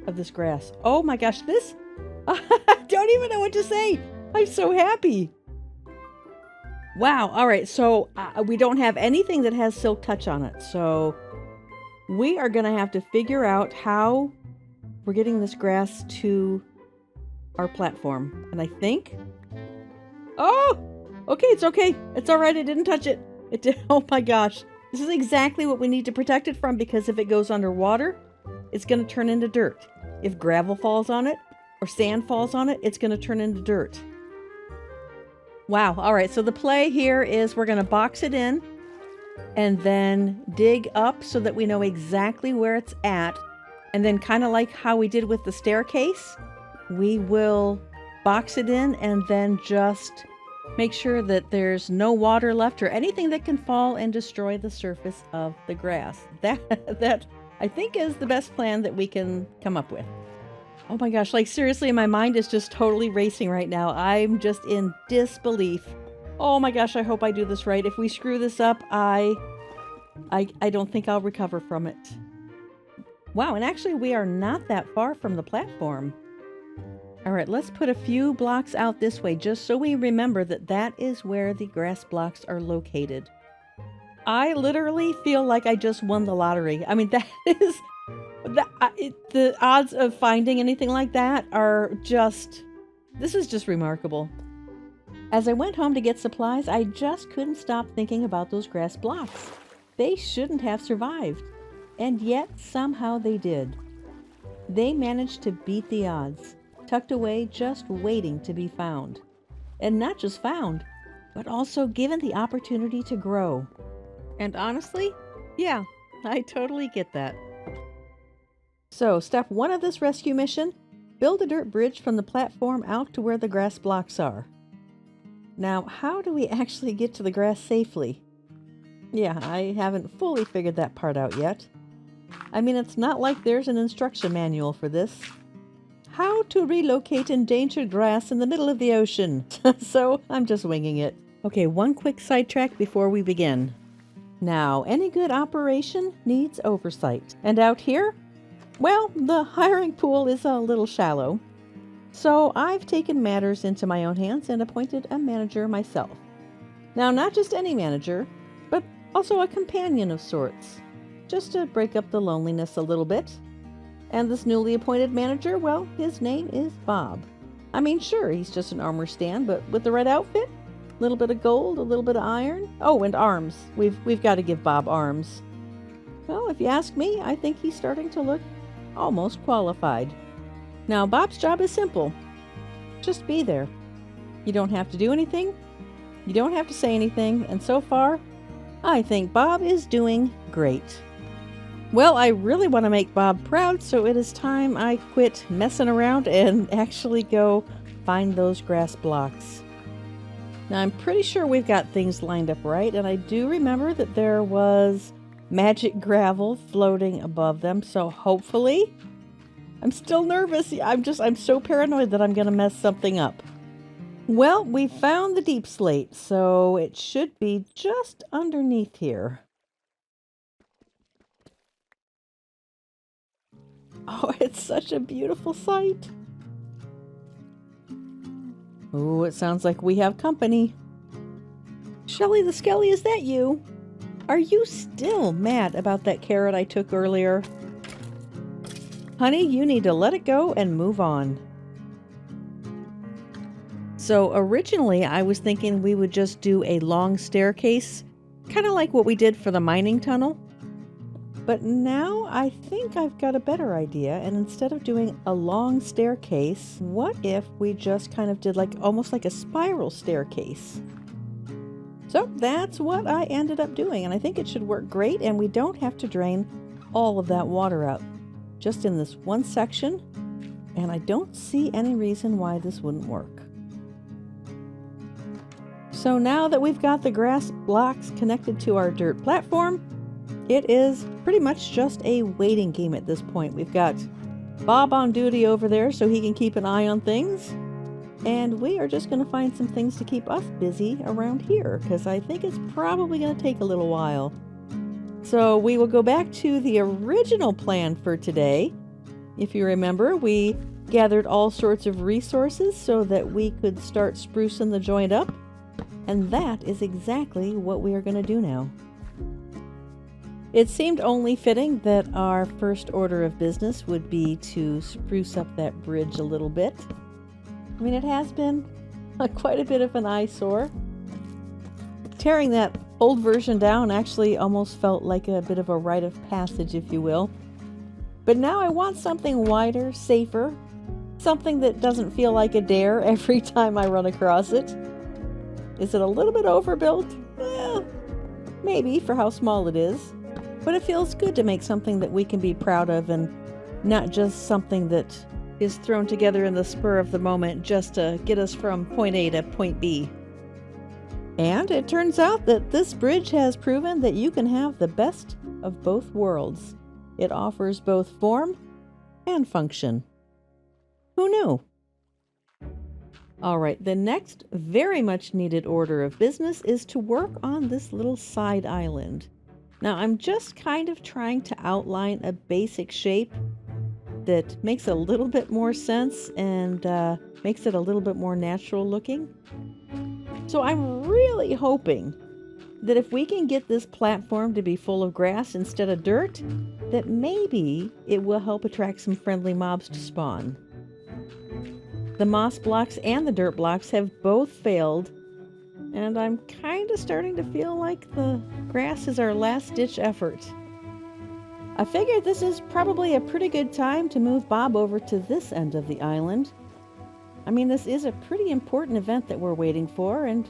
of this grass. Oh my gosh, this... I don't even know what to say. I'm so happy. Wow. All right. So we don't have anything that has silk touch on it. So we are going to have to figure out how we're getting this grass to our platform. And I think... Oh, okay. It's okay. It's all right. I didn't touch it. It did. Oh my gosh. This is exactly what we need to protect it from, because if it goes underwater, it's going to turn into dirt. If gravel falls on it or sand falls on it, it's going to turn into dirt. Wow. All right. So the play here is we're going to box it in and then dig up so that we know exactly where it's at. And then kind of like how we did with the staircase, we will box it in and then just make sure that there's no water left or anything that can fall and destroy the surface of the grass. That I think is the best plan that we can come up with. Oh my gosh, like seriously, my mind is just totally racing right now. I'm just in disbelief. Oh my gosh, I hope I do this right. If we screw this up, I don't think I'll recover from it. Wow, and actually we are not that far from the platform. All right, let's put a few blocks out this way just so we remember that that is where the grass blocks are located. I literally feel like I just won the lottery. I mean, that is... the odds of finding anything like that are just... This is just remarkable. As I went home to get supplies, I just couldn't stop thinking about those grass blocks. They shouldn't have survived. And yet, somehow they did. They managed to beat the odds, tucked away just waiting to be found. And not just found, but also given the opportunity to grow. And honestly, yeah, I totally get that. So, step 1 of this rescue mission, build a dirt bridge from the platform out to where the grass blocks are. Now, how do we actually get to the grass safely? Yeah, I haven't fully figured that part out yet. I mean, it's not like there's an instruction manual for this. How to relocate endangered grass in the middle of the ocean. So, I'm just winging it. Okay, one quick sidetrack before we begin. Now, any good operation needs oversight. And out here, well, the hiring pool is a little shallow, so I've taken matters into my own hands and appointed a manager myself. Now, not just any manager, but also a companion of sorts, just to break up the loneliness a little bit. And this newly appointed manager, well, his name is Bob. I mean, sure, he's just an armor stand, but with the right outfit, a little bit of gold, a little bit of iron. Oh, and arms. We've got to give Bob arms. Well, if you ask me, I think he's starting to look almost qualified. Now, Bob's job is simple. Just be there. You don't have to do anything. You don't have to say anything. And so far, I think Bob is doing great. Well, I really want to make Bob proud, so it is time I quit messing around and actually go find those grass blocks. Now, I'm pretty sure we've got things lined up right, and I do remember that there was magic gravel floating above them, so hopefully... I'm still nervous. I'm so paranoid that I'm going to mess something up. Well, we found the deep slate, so it should be just underneath here. Oh, it's such a beautiful sight. Oh, it sounds like we have company. Shelly the Skelly, is that you? Are you still mad about that carrot I took earlier? Honey, you need to let it go and move on. So originally I was thinking we would just do a long staircase, kind of like what we did for the mining tunnel. But now I think I've got a better idea, and instead of doing a long staircase, what if we just kind of did almost like a spiral staircase? So that's what I ended up doing, and I think it should work great, and we don't have to drain all of that water out. Just in this one section, and I don't see any reason why this wouldn't work. So now that we've got the grass blocks connected to our dirt platform, it is pretty much just a waiting game at this point. We've got Bob on duty over there so he can keep an eye on things, and we are just going to find some things to keep us busy around here, because I think it's probably going to take a little while. So we will go back to the original plan for today. If you remember, we gathered all sorts of resources so that we could start sprucing the joint up. And that is exactly what we are going to do now. It seemed only fitting that our first order of business would be to spruce up that bridge a little bit. I mean, it has been quite a bit of an eyesore. Tearing that old version down actually almost felt like a bit of a rite of passage, if you will. But now I want something wider, safer, something that doesn't feel like a dare every time I run across it. Is it a little bit overbuilt? Well, maybe for how small it is, but it feels good to make something that we can be proud of and not just something that is thrown together in the spur of the moment just to get us from point A to point B. And it turns out that this bridge has proven that you can have the best of both worlds. It offers both form and function. Who knew? All right, the next very much needed order of business is to work on this little side island. Now, I'm just kind of trying to outline a basic shape that makes a little bit more sense and makes it a little bit more natural looking. So I'm really hoping that if we can get this platform to be full of grass instead of dirt, that maybe it will help attract some friendly mobs to spawn. The moss blocks and the dirt blocks have both failed, and I'm kind of starting to feel like the grass is our last-ditch effort. I figured this is probably a pretty good time to move Bob over to this end of the island. I mean, this is a pretty important event that we're waiting for, and,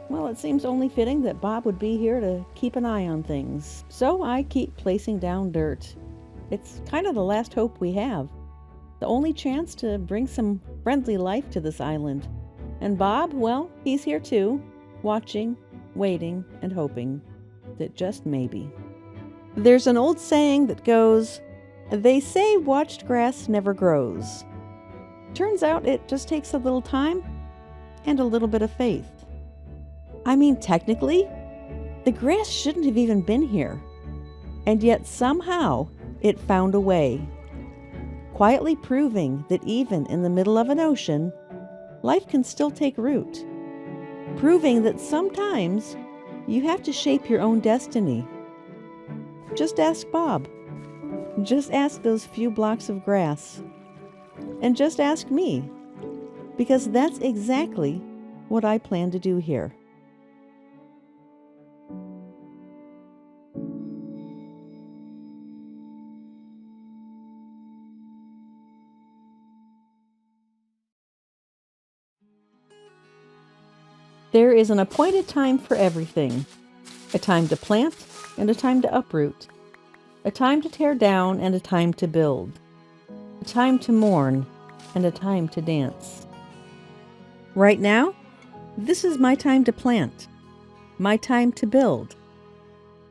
well, it seems only fitting that Bob would be here to keep an eye on things. So I keep placing down dirt. It's kind of the last hope we have. The only chance to bring some friendly life to this island. And Bob, well, he's here too, watching, waiting, and hoping that just maybe. There's an old saying that goes, "They say watched grass never grows." Turns out it just takes a little time and a little bit of faith. I mean, technically, the grass shouldn't have even been here. And yet somehow it found a way. Quietly proving that even in the middle of an ocean, life can still take root. Proving that sometimes you have to shape your own destiny. Just ask Bob. Just ask those few blocks of grass. And just ask me, because that's exactly what I plan to do here. There is an appointed time for everything. A time to plant and a time to uproot. A time to tear down and a time to build. A time to mourn and a time to dance. Right now, this is my time to plant. My time to build.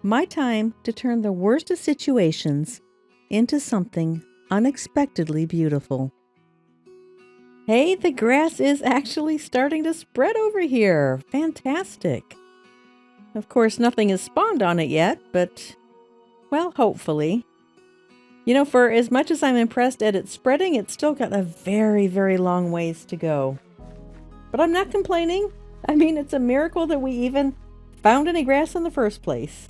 My time to turn the worst of situations into something unexpectedly beautiful. Hey, the grass is actually starting to spread over here. Fantastic. Of course, nothing has spawned on it yet, but, well, hopefully. You know, for as much as I'm impressed at its spreading, it's still got a very, very long ways to go. But I'm not complaining. I mean, it's a miracle that we even found any grass in the first place.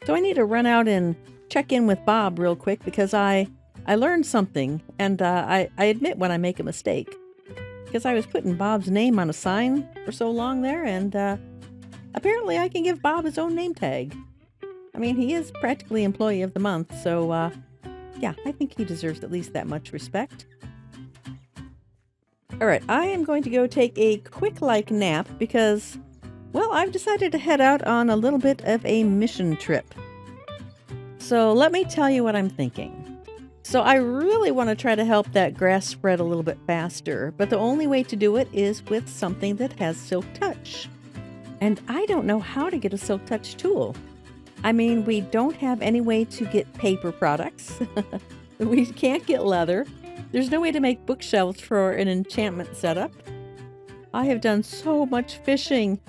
So I need to run out and check in with Bob real quick because I learned something, and I admit when I make a mistake. Because I was putting Bob's name on a sign for so long there, and apparently I can give Bob his own name tag. I mean, he is practically Employee of the Month, so yeah, I think he deserves at least that much respect. Alright, I am going to go take a quick nap because, well, I've decided to head out on a little bit of a mission trip. So let me tell you what I'm thinking. So I really want to try to help that grass spread a little bit faster, but the only way to do it is with something that has silk touch. And I don't know how to get a silk touch tool. I mean, we don't have any way to get paper products. We can't get leather. There's no way to make bookshelves for an enchantment setup. I have done so much fishing,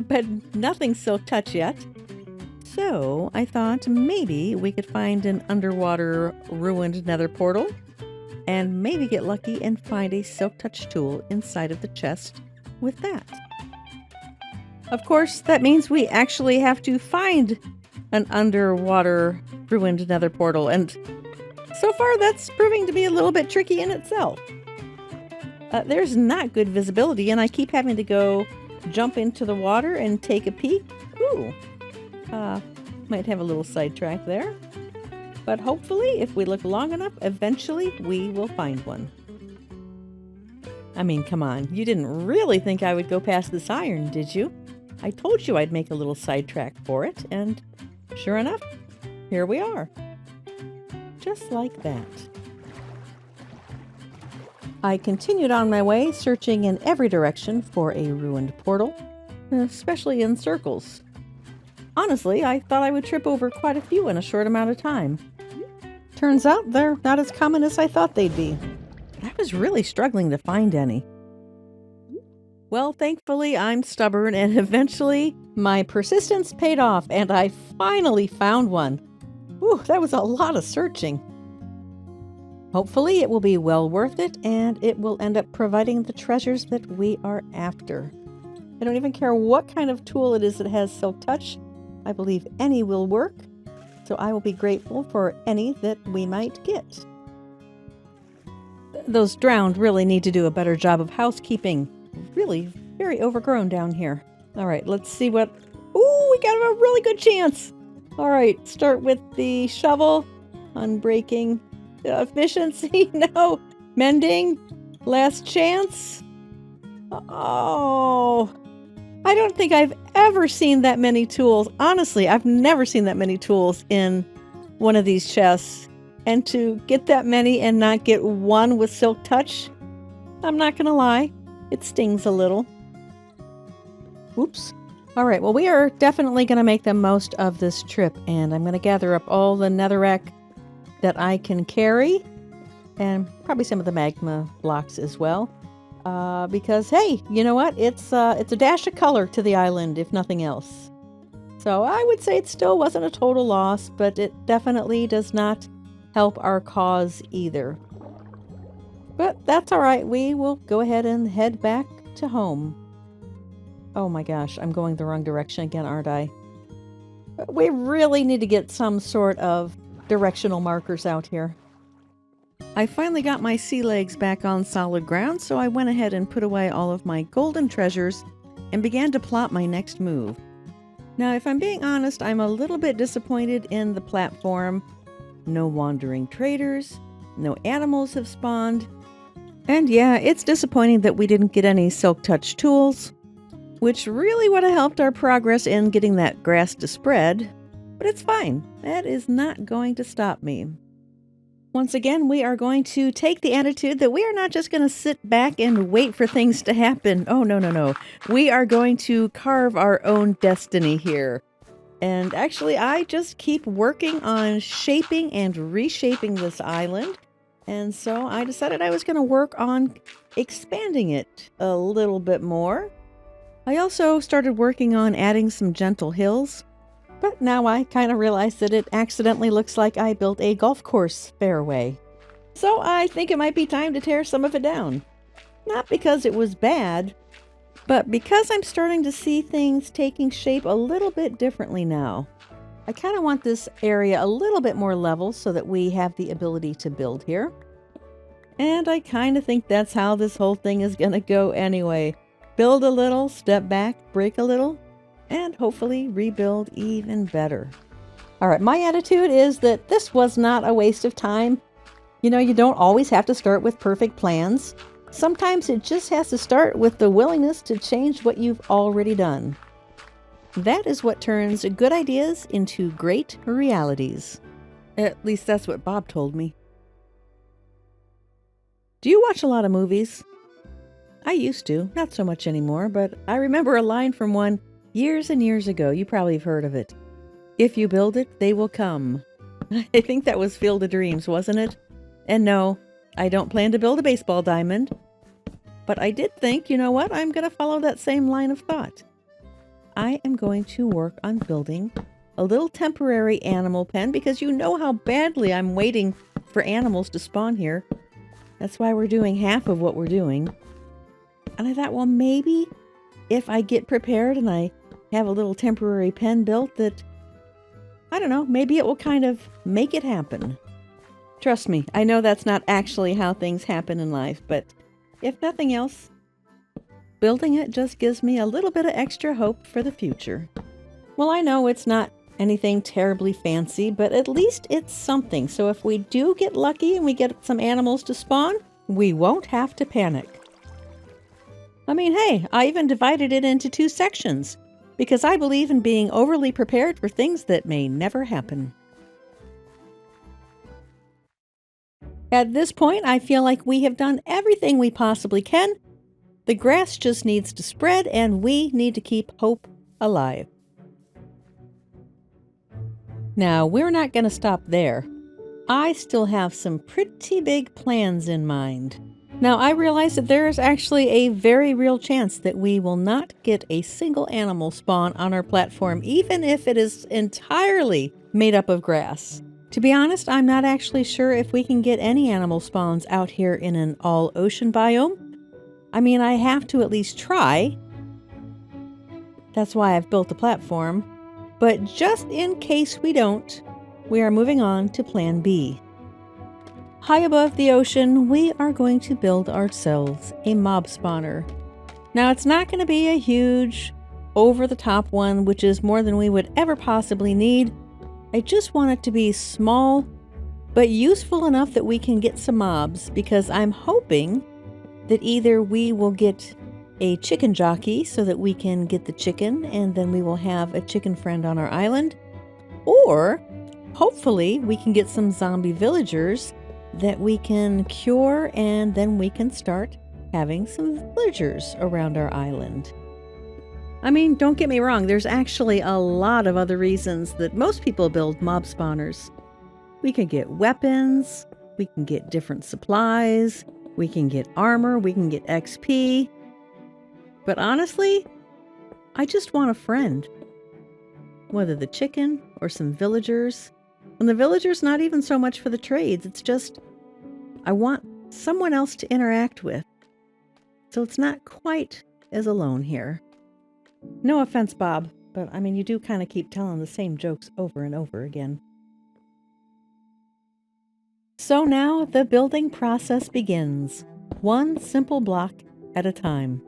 but nothing silk touch yet. So I thought maybe we could find an underwater ruined nether portal and maybe get lucky and find a silk touch tool inside of the chest with that. Of course, that means we actually have to find an underwater ruined nether portal, and so far that's proving to be a little bit tricky in itself. There's not good visibility, and I keep having to go jump into the water and take a peek. Ooh. Might have a little sidetrack there. But hopefully, if we look long enough, eventually we will find one. I mean, come on. You didn't really think I would go past this iron, did you? I told you I'd make a little sidetrack for it, and sure enough, here we are. Just like that. I continued on my way, searching in every direction for a ruined portal, especially in circles. Honestly, I thought I would trip over quite a few in a short amount of time. Turns out they're not as common as I thought they'd be. I was really struggling to find any. Well, thankfully, I'm stubborn, and eventually my persistence paid off, and I finally found one. Whew, that was a lot of searching. Hopefully, it will be well worth it, and it will end up providing the treasures that we are after. I don't even care what kind of tool it is that has Silk Touch. I believe any will work, so I will be grateful for any that we might get. Those drowned really need to do a better job of housekeeping. Really very overgrown down here. All right, let's see what... Ooh, we got a really good chance. All right, start with the shovel. Unbreaking. Efficiency, no. Mending. Last chance. Oh, I don't think I've ever seen that many tools. Honestly, I've never seen that many tools in one of these chests. And to get that many and not get one with Silk Touch, I'm not gonna lie, it stings a little. Oops. All right, well, we are definitely gonna make the most of this trip, and I'm gonna gather up all the netherrack that I can carry, and probably some of the magma blocks as well. Because, hey, you know what? It's a dash of color to the island, if nothing else. So I would say it still wasn't a total loss, but it definitely does not help our cause either. But that's all right. We will go ahead and head back to home. Oh my gosh, I'm going the wrong direction again, aren't I? We really need to get some sort of directional markers out here. I finally got my sea legs back on solid ground, so I went ahead and put away all of my golden treasures and began to plot my next move. Now, if I'm being honest, I'm a little bit disappointed in the platform. No wandering traders, no animals have spawned. And yeah, it's disappointing that we didn't get any Silk Touch tools, which really would have helped our progress in getting that grass to spread. But it's fine. That is not going to stop me. Once again, we are going to take the attitude that we are not just going to sit back and wait for things to happen. Oh, no, no, no. We are going to carve our own destiny here. And actually, I just keep working on shaping and reshaping this island. And so I decided I was going to work on expanding it a little bit more. I also started working on adding some gentle hills. But now I kind of realized that it accidentally looks like I built a golf course fairway. So I think it might be time to tear some of it down. Not because it was bad, but because I'm starting to see things taking shape a little bit differently now. I kind of want this area a little bit more level so that we have the ability to build here. And I kind of think that's how this whole thing is going to go anyway. Build a little, step back, break a little, and hopefully rebuild even better. All right, my attitude is that this was not a waste of time. You know, you don't always have to start with perfect plans. Sometimes it just has to start with the willingness to change what you've already done. That is what turns good ideas into great realities. At least that's what Bob told me. Do you watch a lot of movies? I used to, not so much anymore, but I remember a line from one years and years ago. You probably have heard of it. If you build it, they will come. I think that was Field of Dreams, wasn't it? And no, I don't plan to build a baseball diamond. But I did think, you know what? I'm going to follow that same line of thought. I am going to work on building a little temporary animal pen because you know how badly I'm waiting for animals to spawn here. That's why we're doing half of what we're doing. And I thought, well, maybe if I get prepared and I have a little temporary pen built that, I don't know, maybe it will kind of make it happen. Trust me, I know that's not actually how things happen in life, but if nothing else, building it just gives me a little bit of extra hope for the future. Well, I know it's not anything terribly fancy, but at least it's something. So if we do get lucky and we get some animals to spawn, we won't have to panic. I mean, hey, I even divided it into 2 sections. because I believe in being overly prepared for things that may never happen. At this point, I feel like we have done everything we possibly can. The grass just needs to spread, and we need to keep hope alive. Now, we're not going to stop there. I still have some pretty big plans in mind. Now, I realize that there is actually a very real chance that we will not get a single animal spawn on our platform, even if it is entirely made up of grass. To be honest, I'm not actually sure if we can get any animal spawns out here in an all-ocean biome. I mean, I have to at least try. That's why I've built the platform. But just in case we don't, we are moving on to Plan B. High above the ocean, we are going to build ourselves a mob spawner. Now, it's not going to be a huge, over-the-top one, which is more than we would ever possibly need. I just want it to be small, but useful enough that we can get some mobs, because I'm hoping that either we will get a chicken jockey so that we can get the chicken and then we will have a chicken friend on our island, or hopefully we can get some zombie villagers that we can cure, and then we can start having some villagers around our island. I mean, don't get me wrong, there's actually a lot of other reasons that most people build mob spawners. We can get weapons, we can get different supplies, we can get armor, we can get XP. But honestly, I just want a friend. Whether the chicken or some villagers. And the villagers, not even so much for the trades, it's just I want someone else to interact with. So it's not quite as alone here. No offense, Bob, but I mean, you do kind of keep telling the same jokes over and over again. So now the building process begins, one simple block at a time.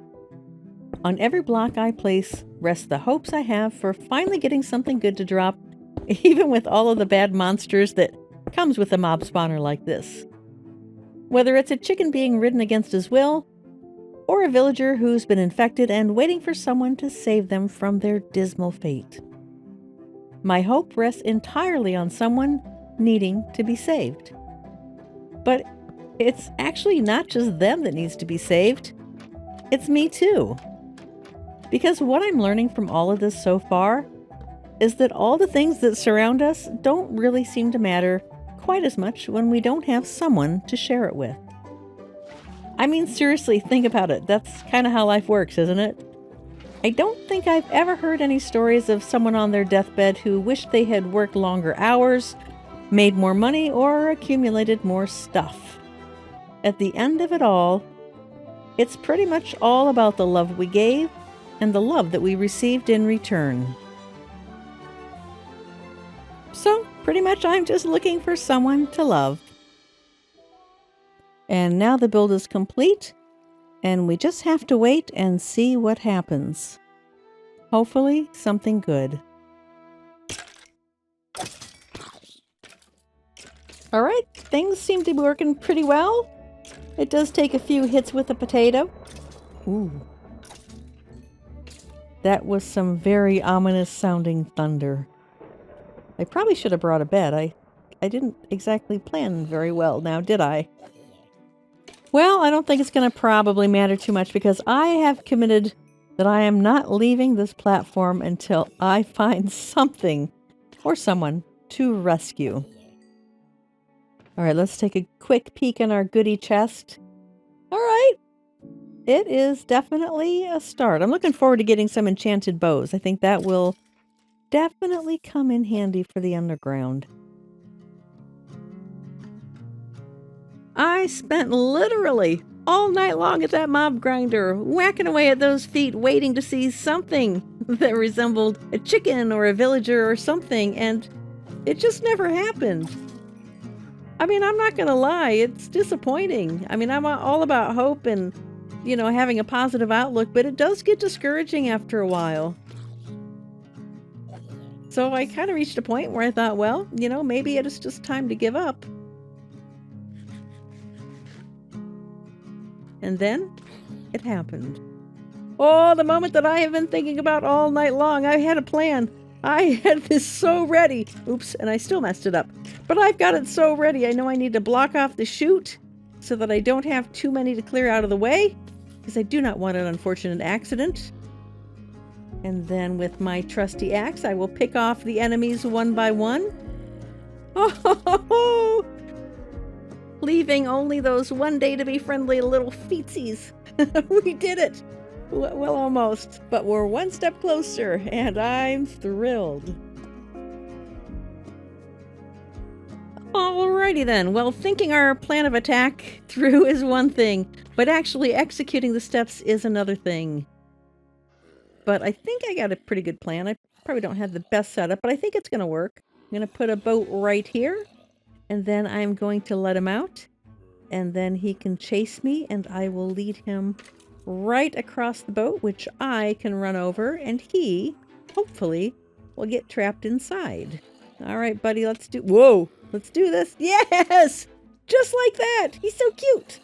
On every block I place rest the hopes I have for finally getting something good to drop, even with all of the bad monsters that comes with a mob spawner like this. Whether it's a chicken being ridden against his will, or a villager who's been infected and waiting for someone to save them from their dismal fate. My hope rests entirely on someone needing to be saved. But it's actually not just them that needs to be saved. It's me too. Because what I'm learning from all of this so far is that all the things that surround us don't really seem to matter quite as much when we don't have someone to share it with. I mean, seriously, think about it. That's kind of how life works, isn't it? I don't think I've ever heard any stories of someone on their deathbed who wished they had worked longer hours, made more money, or accumulated more stuff. At the end of it all, it's pretty much all about the love we gave and the love that we received in return. So, pretty much I'm just looking for someone to love. And now the build is complete, and we just have to wait and see what happens. Hopefully, something good. Alright, things seem to be working pretty well. It does take a few hits with a potato. Ooh. That was some very ominous sounding thunder. I probably should have brought a bed. I didn't exactly plan very well now, did I? Well, I don't think it's going to probably matter too much because I have committed that I am not leaving this platform until I find something or someone to rescue. Alright, let's take a quick peek in our goodie chest. Alright, it is definitely a start. I'm looking forward to getting some enchanted bows. I think that will definitely come in handy for the underground. I spent literally all night long at that mob grinder, whacking away at those feet, waiting to see something that resembled a chicken or a villager or something, and it just never happened. I mean, I'm not gonna lie, it's disappointing. I mean, I'm all about hope and, you know, having a positive outlook, but it does get discouraging after a while. So I kind of reached a point where I thought, well, you know, maybe it is just time to give up. And then it happened. Oh, the moment that I have been thinking about all night long. I had a plan. I had this so ready. Oops, and I still messed it up. But I've got it so ready. I know I need to block off the chute so that I don't have too many to clear out of the way, because I do not want an unfortunate accident. And then with my trusty axe, I will pick off the enemies one by one. Oh, leaving only those one day to be friendly little feetsies. We did it. Well, almost. But we're one step closer, and I'm thrilled. Alrighty then. Well, thinking our plan of attack through is one thing, but actually executing the steps is another thing. But I think I got a pretty good plan. I probably don't have the best setup, but I think it's going to work. I'm going to put a boat right here, and then I'm going to let him out, and then he can chase me, and I will lead him right across the boat, which I can run over, and he, hopefully, will get trapped inside. All right, buddy, let's do... Whoa! Let's do this. Yes! Just like that! He's so cute!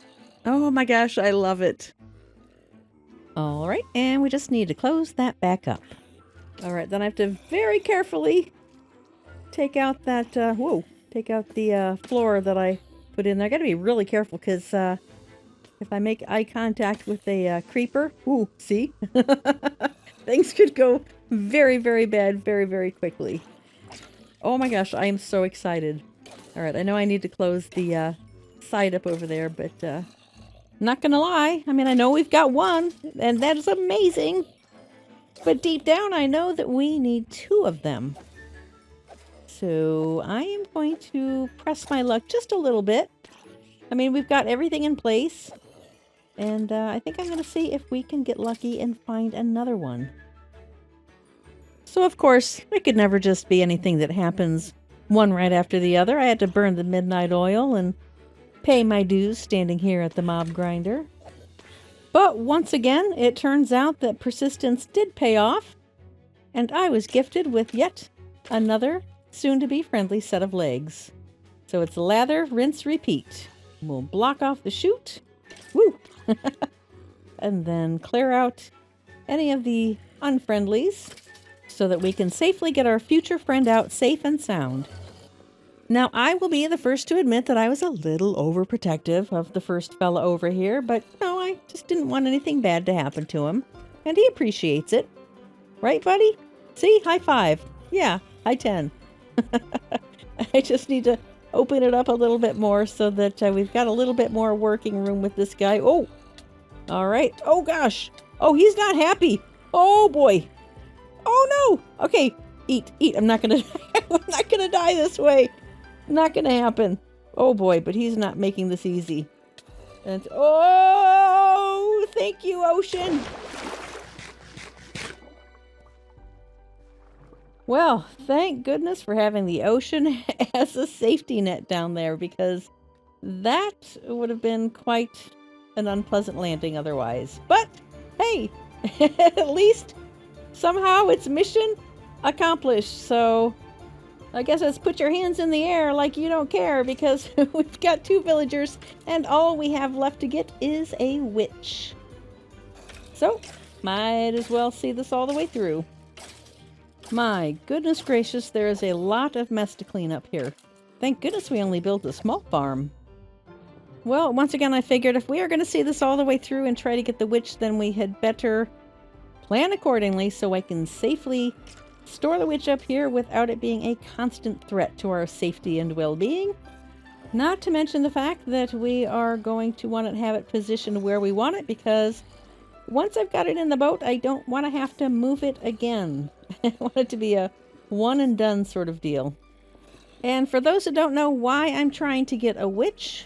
Oh my gosh, I love it. All right, and we just need to close that back up. All right, then I have to very carefully take out that, take out the floor that I put in there. I gotta be really careful, because if I make eye contact with a creeper, ooh, see? Things could go very, very bad very, very quickly. Oh my gosh, I am so excited. All right, I know I need to close the side up over there, but not gonna lie. I mean, I know we've got one, and that is amazing. But deep down, I know that we need 2 of them. So I am going to press my luck just a little bit. I mean, we've got everything in place. And I think I'm going to see if we can get lucky and find another one. So, of course, it could never just be anything that happens one right after the other. I had to burn the midnight oil and pay my dues standing here at the mob grinder. But once again, it turns out that persistence did pay off, and I was gifted with yet another soon-to-be friendly set of legs. So it's lather, rinse, repeat. We'll block off the chute. Woo! And then clear out any of the unfriendlies so that we can safely get our future friend out safe and sound. Now, I will be the first to admit that I was a little overprotective of the first fella over here, but no, I just didn't want anything bad to happen to him, and he appreciates it. Right, buddy? See? High 5. Yeah, high 10. I just need to open it up a little bit more so that we've got a little bit more working room with this guy. Oh! All right. Oh, gosh. Oh, he's not happy. Oh, boy. Oh, no. Okay. Eat. I'm not gonna I'm not gonna die this way. Not gonna happen. Oh, boy, but he's not making this easy. And oh, thank you, ocean. Well, thank goodness for having the ocean as a safety net down there, because that would have been quite an unpleasant landing otherwise. But, hey, at least somehow it's mission accomplished. So, I guess let's put your hands in the air like you don't care, because we've got 2 villagers, and all we have left to get is a witch. So, might as well see this all the way through. My goodness gracious, there is a lot of mess to clean up here. Thank goodness we only built a small farm. Well, once again, I figured if we are going to see this all the way through and try to get the witch, then we had better plan accordingly so I can safely store the witch up here without it being a constant threat to our safety and well-being. Not to mention the fact that we are going to want to have it positioned where we want it, because once I've got it in the boat, I don't want to have to move it again. I want it to be a one and done sort of deal. And for those who don't know why I'm trying to get a witch,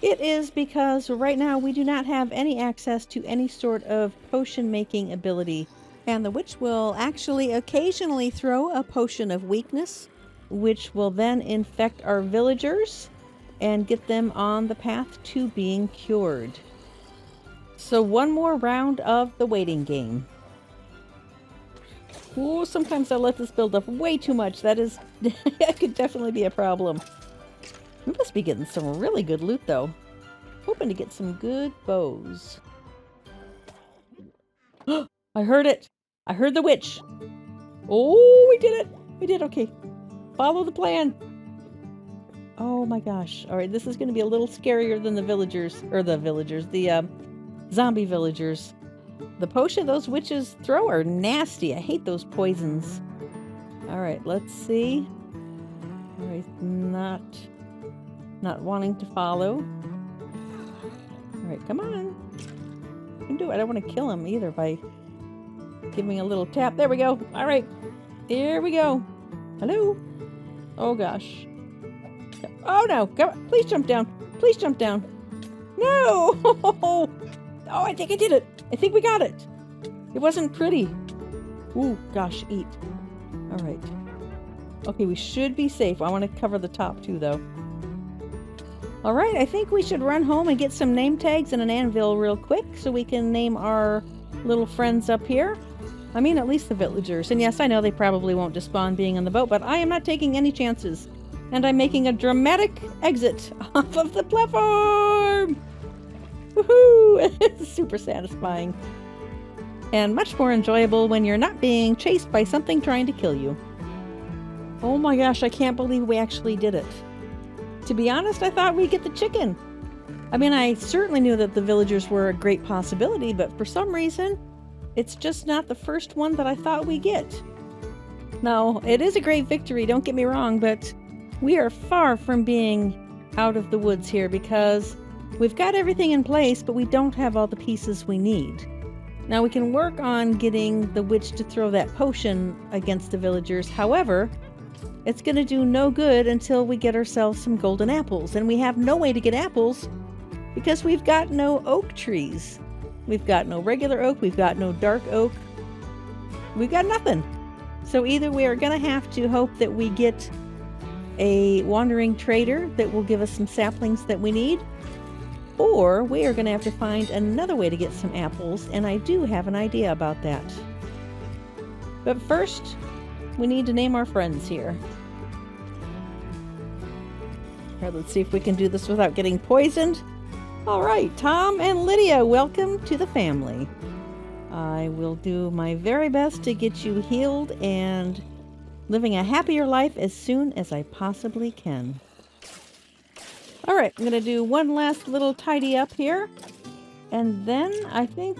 it is because right now we do not have any access to any sort of potion making ability. And the witch will actually occasionally throw a potion of weakness, which will then infect our villagers and get them on the path to being cured. So one more round of the waiting game. Oh, sometimes I let this build up way too much. That could definitely be a problem. We must be getting some really good loot, though. Hoping to get some good bows. I heard it. I heard the witch. Oh, we did it. We did. Okay. Follow the plan. Oh my gosh. All right, this is going to be a little scarier than the villagers, the zombie villagers. The potion those witches throw are nasty. I hate those poisons. All right, let's see. All right, not wanting to follow. All right, come on. You can do it. I don't want to kill him either by giving a little tap. There we go. All right, here we go. Hello. Oh gosh. Oh no! Come on. Please jump down. Please jump down. No! Oh, I think I did it. I think we got it. It wasn't pretty. Ooh, gosh, eat. All right. Okay, we should be safe. I want to cover the top too, though. All right, I think we should run home and get some name tags and an anvil real quick so we can name our little friends up here. I mean, at least the villagers. And yes, I know they probably won't despawn being on the boat, but I am not taking any chances. And I'm making a dramatic exit off of the platform! Woohoo! It's super satisfying. And much more enjoyable when you're not being chased by something trying to kill you. Oh my gosh, I can't believe we actually did it. To be honest, I thought we'd get the chicken. I mean, I certainly knew that the villagers were a great possibility, but for some reason, it's just not the first one that I thought we'd get. Now, it is a great victory, don't get me wrong, but we are far from being out of the woods here because we've got everything in place, but we don't have all the pieces we need. Now we can work on getting the witch to throw that potion against the villagers. However, it's going to do no good until we get ourselves some golden apples. And we have no way to get apples because we've got no oak trees. We've got no regular oak. We've got no dark oak. We've got nothing. So either we are going to have to hope that we get a wandering trader that will give us some saplings that we need, or we are going to have to find another way to get some apples, and I do have an idea about that. But first, we need to name our friends here. All right, let's see if we can do this without getting poisoned. All right, Tom and Lydia, welcome to the family. I will do my very best to get you healed and living a happier life as soon as I possibly can. All right, I'm going to do one last little tidy up here. And then I think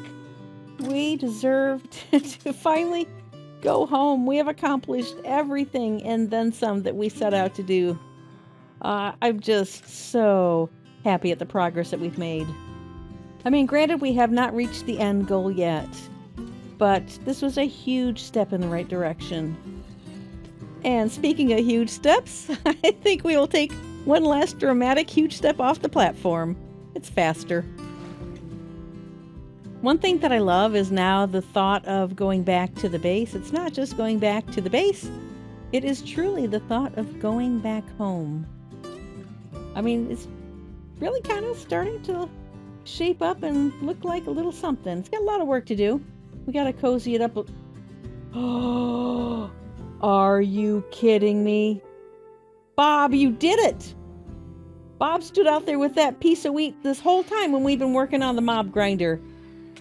we deserve to finally go home. We have accomplished everything and then some that we set out to do. I'm just so happy at the progress that we've made. I mean, granted, we have not reached the end goal yet, but this was a huge step in the right direction. And speaking of huge steps, I think we will take one last dramatic huge step off the platform. It's faster. One thing that I love is now the thought of going back to the base. It's not just going back to the base. It is truly the thought of going back home. I mean, it's really kind of starting to shape up and look like a little something. It's got a lot of work to do. We got to cozy it up. Oh, are you kidding me? Bob, you did it! Bob stood out there with that piece of wheat this whole time when we've been working on the mob grinder.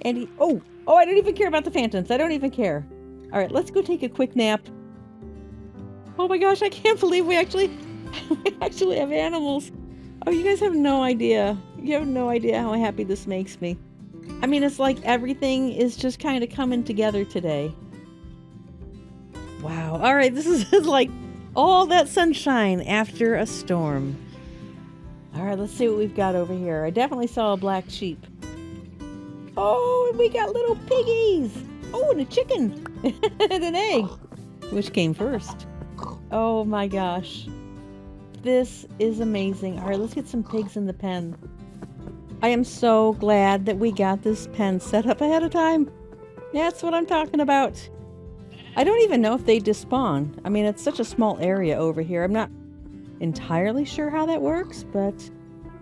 And he, oh, I don't even care about the phantoms. I don't even care. All right, let's go take a quick nap. Oh my gosh, I can't believe we actually have animals. Oh, you guys have no idea. You have no idea how happy this makes me. I mean, it's like everything is just kind of coming together today. Wow. All right, this is like all that sunshine after a storm. All right, let's see what we've got over here. I definitely saw a black sheep. Oh, and we got little piggies. Oh, and a chicken and an egg. Which came first? Oh my gosh. This is amazing. All right, let's get some pigs in the pen. I am so glad that we got this pen set up ahead of time. That's what I'm talking about. I don't even know if they despawn. I mean, it's such a small area over here. I'm not entirely sure how that works, but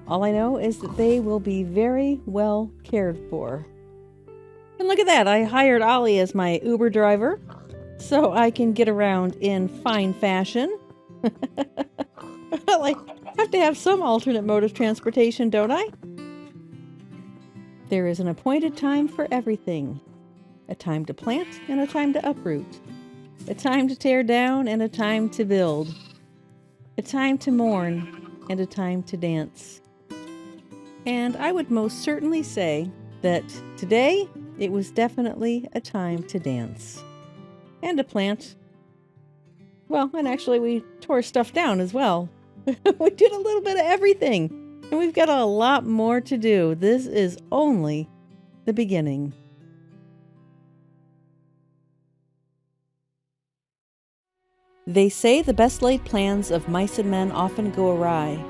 all I know is that they will be very well cared for. And look at that. I hired Ollie as my Uber driver so I can get around in fine fashion. Well, I have to have some alternate mode of transportation, don't I? There is an appointed time for everything. A time to plant and a time to uproot. A time to tear down and a time to build. A time to mourn and a time to dance. And I would most certainly say that today it was definitely a time to dance. And to plant. Well, and actually we tore stuff down as well. We did a little bit of everything. And we've got a lot more to do. This is only the beginning. They say the best laid plans of mice and men often go awry.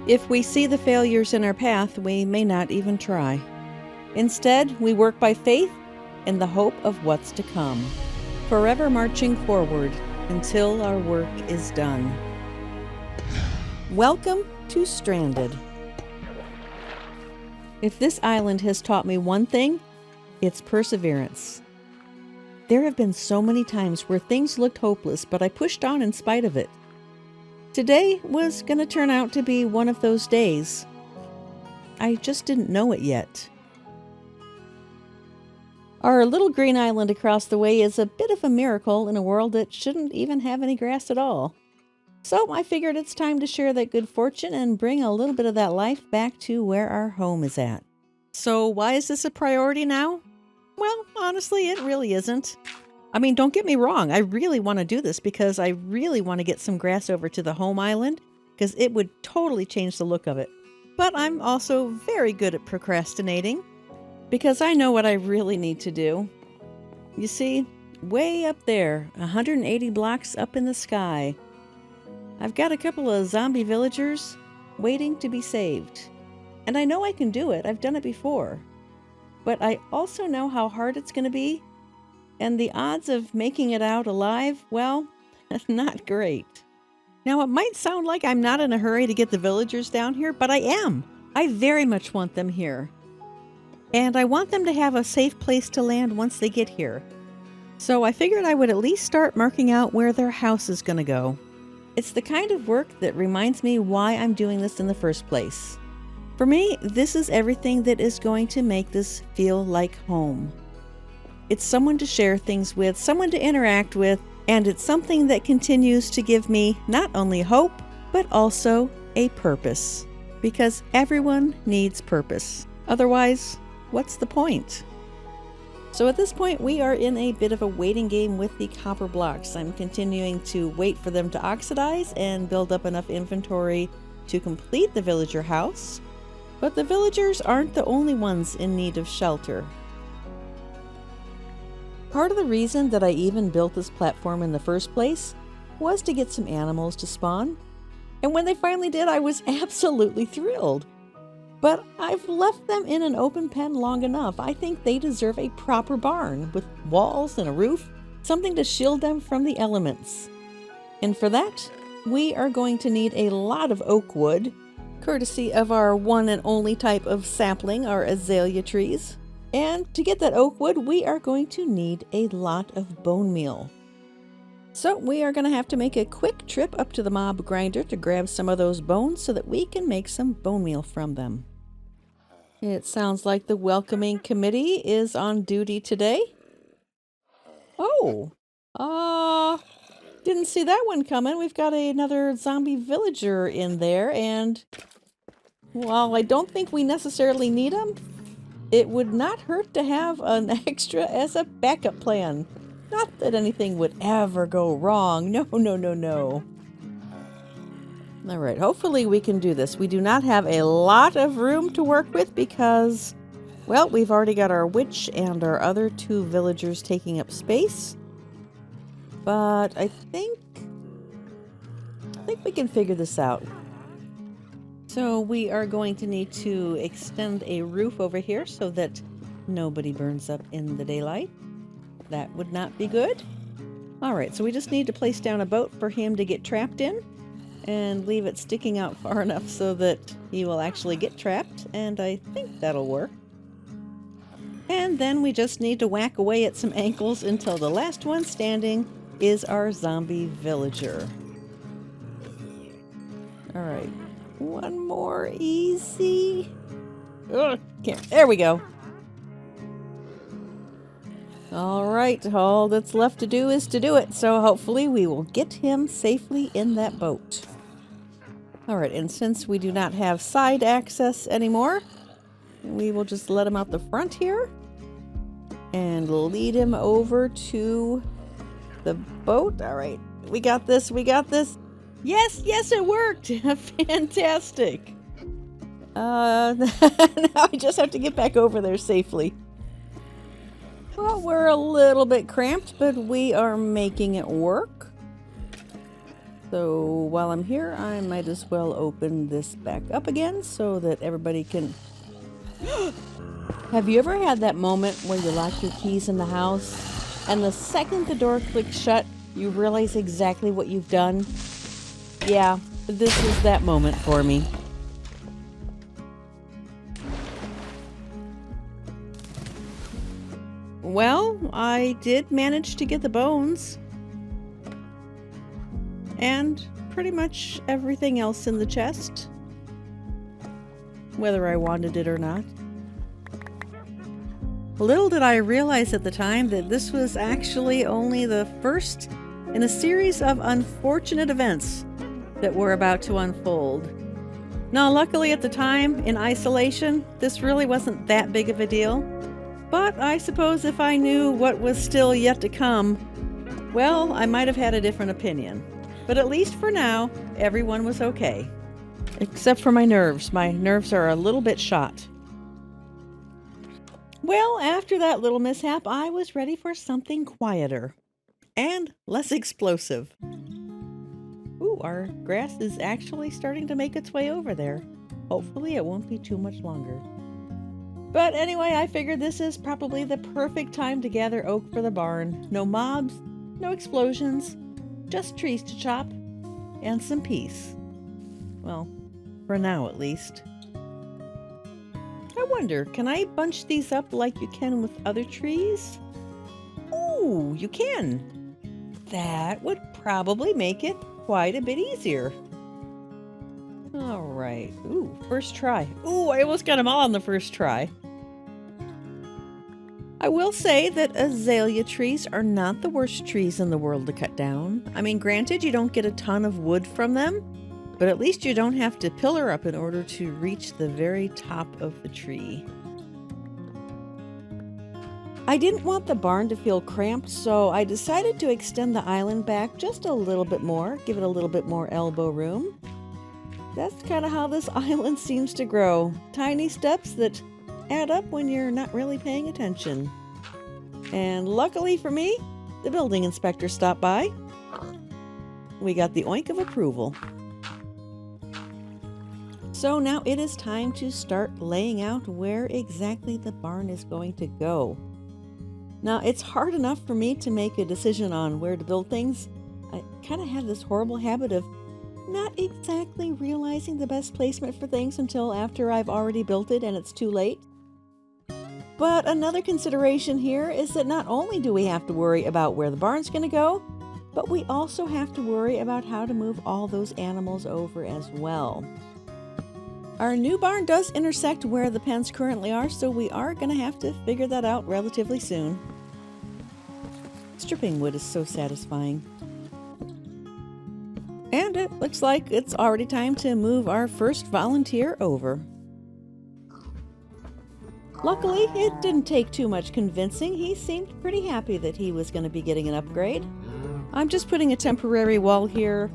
If we see the failures in our path, we may not even try. Instead, we work by faith in the hope of what's to come, forever marching forward until our work is done. Welcome to Stranded. If this island has taught me one thing, it's perseverance. There have been so many times where things looked hopeless, but I pushed on in spite of it. Today was going to turn out to be one of those days. I just didn't know it yet. Our little green island across the way is a bit of a miracle in a world that shouldn't even have any grass at all. So I figured it's time to share that good fortune and bring a little bit of that life back to where our home is at. So why is this a priority now? Well, honestly, it really isn't. I mean, don't get me wrong. I really want to do this because I really want to get some grass over to the home island because it would totally change the look of it. But I'm also very good at procrastinating because I know what I really need to do. You see, way up there, 180 blocks up in the sky, I've got a couple of zombie villagers waiting to be saved. And I know I can do it. I've done it before. But I also know how hard it's going to be. And the odds of making it out alive, well, not great. Now, it might sound like I'm not in a hurry to get the villagers down here, but I am. I very much want them here. And I want them to have a safe place to land once they get here. So I figured I would at least start marking out where their house is going to go. It's the kind of work that reminds me why I'm doing this in the first place. For me, this is everything that is going to make this feel like home. It's someone to share things with, someone to interact with, and it's something that continues to give me not only hope, but also a purpose. Because everyone needs purpose. Otherwise, what's the point? So at this point, we are in a bit of a waiting game with the copper blocks. I'm continuing to wait for them to oxidize and build up enough inventory to complete the villager house. But the villagers aren't the only ones in need of shelter. Part of the reason that I even built this platform in the first place was to get some animals to spawn. And when they finally did, I was absolutely thrilled. But I've left them in an open pen long enough. I think they deserve a proper barn with walls and a roof, something to shield them from the elements. And for that, we are going to need a lot of oak wood, courtesy of our one and only type of sapling, our azalea trees. And to get that oak wood, we are going to need a lot of bone meal. So we are going to have to make a quick trip up to the mob grinder to grab some of those bones so that we can make some bone meal from them. It sounds like the welcoming committee is on duty today. Oh, didn't see that one coming. We've got another zombie villager in there, and while I don't think we necessarily need them, it would not hurt to have an extra as a backup plan. Not that anything would ever go wrong. No. All right, hopefully we can do this. We do not have a lot of room to work with because, well, we've already got our witch and our other two villagers taking up space. But I think we can figure this out. So we are going to need to extend a roof over here so that nobody burns up in the daylight. That would not be good. All right, so we just need to place down a boat for him to get trapped in and leave it sticking out far enough so that he will actually get trapped, and I think that'll work. And then we just need to whack away at some ankles until the last one standing is our zombie villager. All right, one more easy. Ugh, there we go. All right, all that's left to do is to do it. So hopefully we will get him safely in that boat. All right, and since we do not have side access anymore, we will just let him out the front here and lead him over to the boat. All right, we got this, we got this. Yes, it worked. Fantastic. Now I just have to get back over there safely. Well, we're a little bit cramped, but we are making it work. So while I'm here, I might as well open this back up again so that everybody can... Have you ever had that moment where you lock your keys in the house and the second the door clicks shut, you realize exactly what you've done? Yeah, this is that moment for me. Well, I did manage to get the bones. And pretty much everything else in the chest. Whether I wanted it or not. Little did I realize at the time that this was actually only the first in a series of unfortunate events that were about to unfold. Now, luckily at the time, in isolation, this really wasn't that big of a deal. But I suppose if I knew what was still yet to come, well, I might have had a different opinion. But at least for now, everyone was okay. Except for my nerves. My nerves are a little bit shot. Well, after that little mishap, I was ready for something quieter and less explosive. Ooh, our grass is actually starting to make its way over there. Hopefully it won't be too much longer. But anyway, I figured this is probably the perfect time to gather oak for the barn. No mobs, no explosions, just trees to chop, and some peace. Well, for now at least. I wonder, can I bunch these up like you can with other trees? Ooh, you can. That would probably make it quite a bit easier. All right. Ooh, first try. Ooh, I almost got them all on the first try. I will say that azalea trees are not the worst trees in the world to cut down. I mean, granted, you don't get a ton of wood from them, but at least you don't have to pillar up in order to reach the very top of the tree. I didn't want the barn to feel cramped, so I decided to extend the island back just a little bit more, give it a little bit more elbow room. That's kind of how this island seems to grow. Tiny steps that add up when you're not really paying attention. And luckily for me, the building inspector stopped by. We got the oink of approval. So now it is time to start laying out where exactly the barn is going to go. Now, it's hard enough for me to make a decision on where to build things. I kind of have this horrible habit of not exactly realizing the best placement for things until after I've already built it and it's too late. But another consideration here is that not only do we have to worry about where the barn's going to go, but we also have to worry about how to move all those animals over as well. Our new barn does intersect where the pens currently are, so we are going to have to figure that out relatively soon. Stripping wood is so satisfying. And it looks like it's already time to move our first volunteer over. Luckily, it didn't take too much convincing. He seemed pretty happy that he was going to be getting an upgrade. I'm just putting a temporary wall here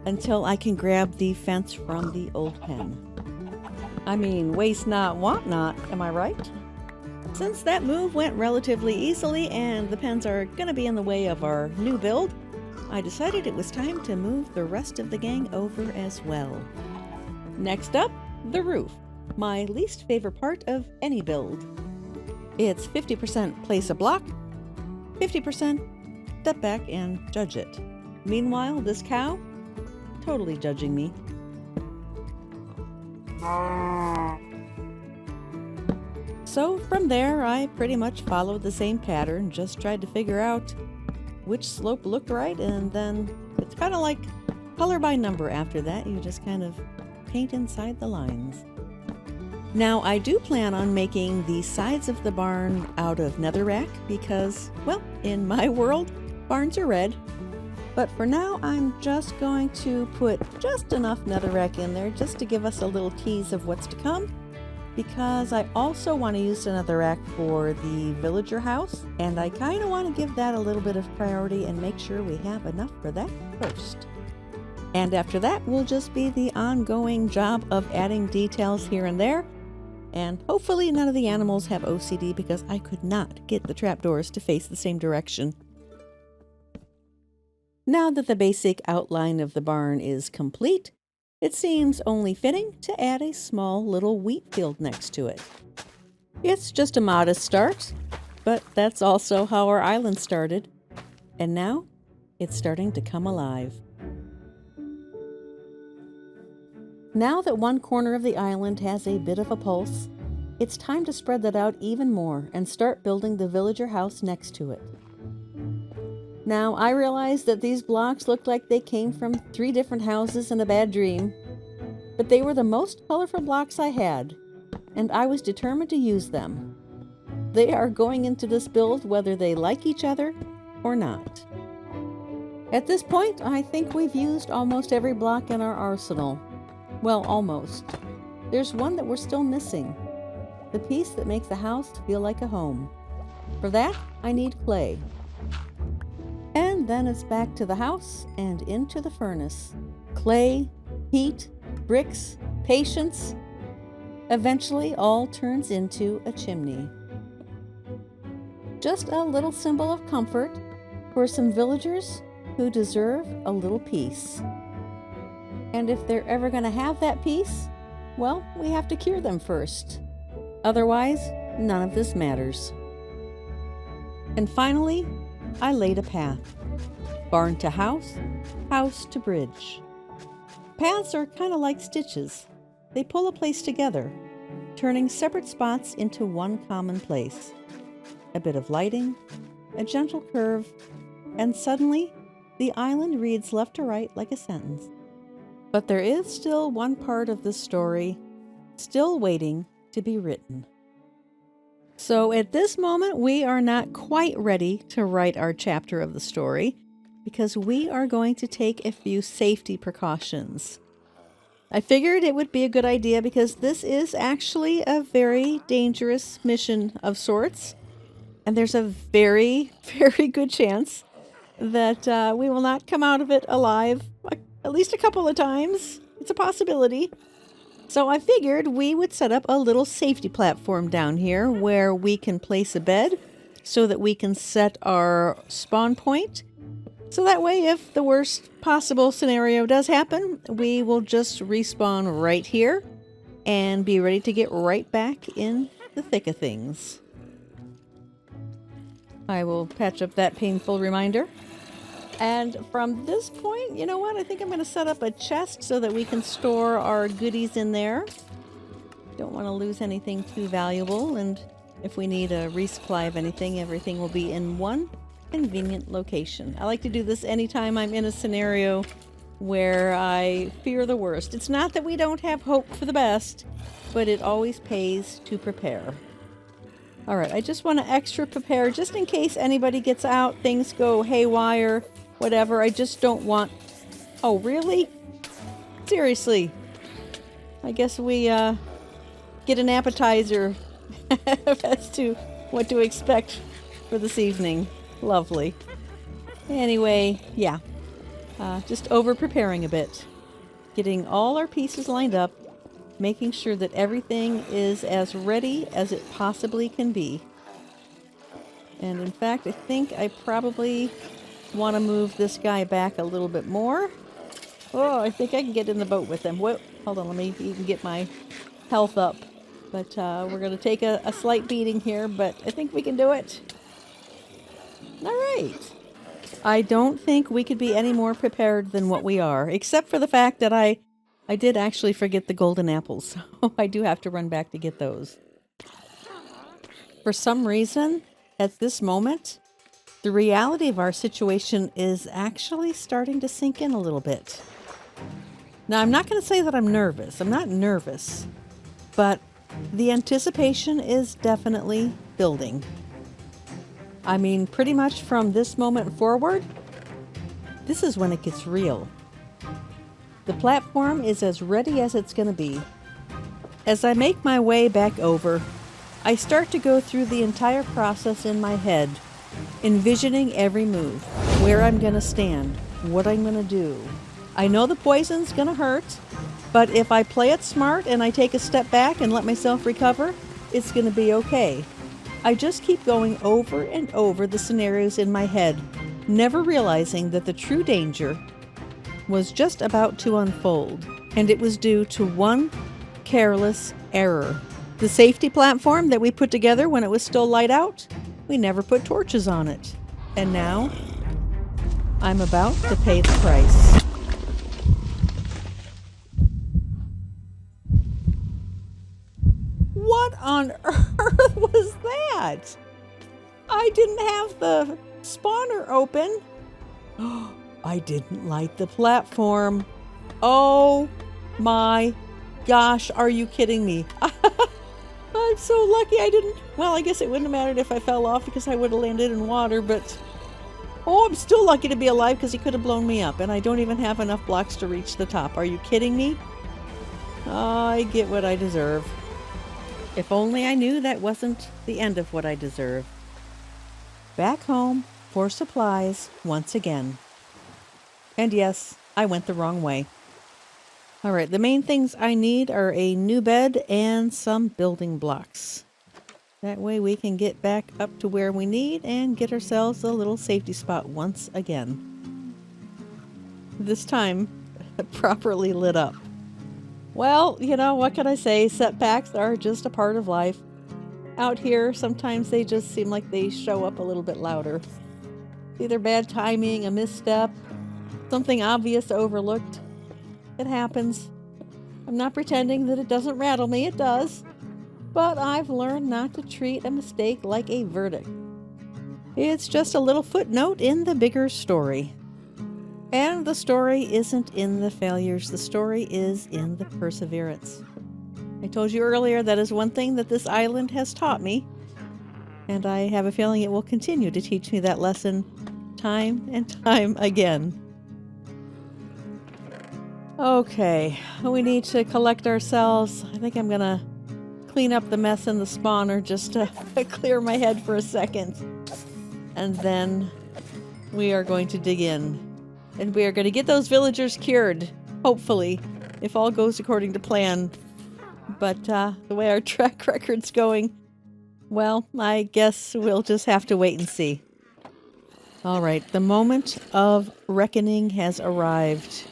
until I can grab the fence from the old pen. I mean, waste not, want not, am I right? Since that move went relatively easily and the pens are going to be in the way of our new build, I decided it was time to move the rest of the gang over as well. Next up, the roof. My least favorite part of any build. It's 50% place a block, 50% step back and judge it. Meanwhile, this cow, totally judging me. So from there, I pretty much followed the same pattern, just tried to figure out which slope looked right, and then it's kind of like color by number after that. You just kind of paint inside the lines. Now, I do plan on making the sides of the barn out of netherrack because, well, in my world, barns are red. But for now, I'm just going to put just enough netherrack in there just to give us a little tease of what's to come, because I also want to use the netherrack for the villager house, and I kind of want to give that a little bit of priority and make sure we have enough for that first. And after that will just be the ongoing job of adding details here and there, and hopefully none of the animals have OCD because I could not get the trapdoors to face the same direction. Now that the basic outline of the barn is complete, it seems only fitting to add a small little wheat field next to it. It's just a modest start, but that's also how our island started, and now it's starting to come alive. Now that one corner of the island has a bit of a pulse, it's time to spread that out even more and start building the villager house next to it. Now, I realize that these blocks look like they came from 3 different houses in a bad dream, but they were the most colorful blocks I had, and I was determined to use them. They are going into this build whether they like each other or not. At this point, I think we've used almost every block in our arsenal. Well, almost. There's one that we're still missing, the piece that makes the house feel like a home. For that, I need clay. And then it's back to the house and into the furnace. Clay, heat, bricks, patience. Eventually, all turns into a chimney. Just a little symbol of comfort for some villagers who deserve a little peace. And if they're ever going to have that peace, well, we have to cure them first. Otherwise, none of this matters. And finally, I laid a path. Barn to house, house to bridge. Paths are kind of like stitches. They pull a place together, turning separate spots into one common place. A bit of lighting, a gentle curve, and suddenly, the island reads left to right like a sentence. But there is still one part of this story still waiting to be written. So at this moment, we are not quite ready to write our chapter of the story because we are going to take a few safety precautions. I figured it would be a good idea because this is actually a very dangerous mission of sorts, and there's a very, very good chance that we will not come out of it alive at least a couple of times. It's a possibility. So I figured we would set up a little safety platform down here where we can place a bed so that we can set our spawn point. So that way, if the worst possible scenario does happen, we will just respawn right here and be ready to get right back in the thick of things. I will patch up that painful reminder. And from this point, you know what? I think I'm going to set up a chest so that we can store our goodies in there. Don't want to lose anything too valuable. And if we need a resupply of anything, everything will be in one convenient location. I like to do this anytime I'm in a scenario where I fear the worst. It's not that we don't have hope for the best, but it always pays to prepare. All right, I just want to extra prepare just in case anybody gets out, things go haywire, whatever. I just don't want... Oh, really? Seriously? I guess we get an appetizer as to what to expect for this evening. Lovely. Anyway, yeah. Just over-preparing a bit. Getting all our pieces lined up, making sure that everything is as ready as it possibly can be. And in fact, I think I probably want to move this guy back a little bit more. Oh, I think I can get in the boat with him. Whoa, hold on, let me even get my health up. But we're going to take a slight beating here, but I think we can do it. All right. I don't think we could be any more prepared than what we are, except for the fact that I did actually forget the golden apples, so I do have to run back to get those. For some reason, at this moment, the reality of our situation is actually starting to sink in a little bit. Now, I'm not going to say that I'm nervous. I'm not nervous, but The anticipation is definitely building. I mean, pretty much from this moment forward, this is when it gets real. The platform is as ready as it's going to be. As I make my way back over, I start to go through the entire process in my head, envisioning every move, where I'm going to stand, what I'm going to do. I know the poison's going to hurt, but if I play it smart and I take a step back and let myself recover, it's going to be okay. I just keep going over and over the scenarios in my head, never realizing that the true danger was just about to unfold, and it was due to one careless error. The safety platform that we put together when it was still light out, we never put torches on it. And now, I'm about to pay the price. What on earth was that? I didn't have the spawner open. I didn't light the platform. Oh my gosh, are you kidding me? I'm so lucky I didn't. Well, I guess it wouldn't have mattered if I fell off because I would have landed in water, but oh, I'm still lucky to be alive because he could have blown me up, and I don't even have enough blocks to reach the top. Are you kidding me? I get what I deserve. If only I knew that wasn't the end of what I deserve. Back home for supplies once again. And yes, I went the wrong way. All right, the main things I need are a new bed and some building blocks. That way we can get back up to where we need and get ourselves a little safety spot once again. This time, properly lit up. Well, you know, what can I say? Setbacks are just a part of life. Out here, sometimes they just seem like they show up a little bit louder. Either bad timing, a misstep, something obvious overlooked. It happens. I'm not pretending that it doesn't rattle me, it does. But I've learned not to treat a mistake like a verdict. It's just a little footnote in the bigger story. And the story isn't in the failures, the story is in the perseverance. I told you earlier that is one thing that this island has taught me, and I have a feeling it will continue to teach me that lesson time and time again. Okay, we need to collect ourselves. I think I'm gonna clean up the mess in the spawner just to clear my head for a second. And then we are going to dig in. And we are going to get those villagers cured, hopefully, if all goes according to plan. But the way our track record's going, well, I guess we'll just have to wait and see. All right, the moment of reckoning has arrived.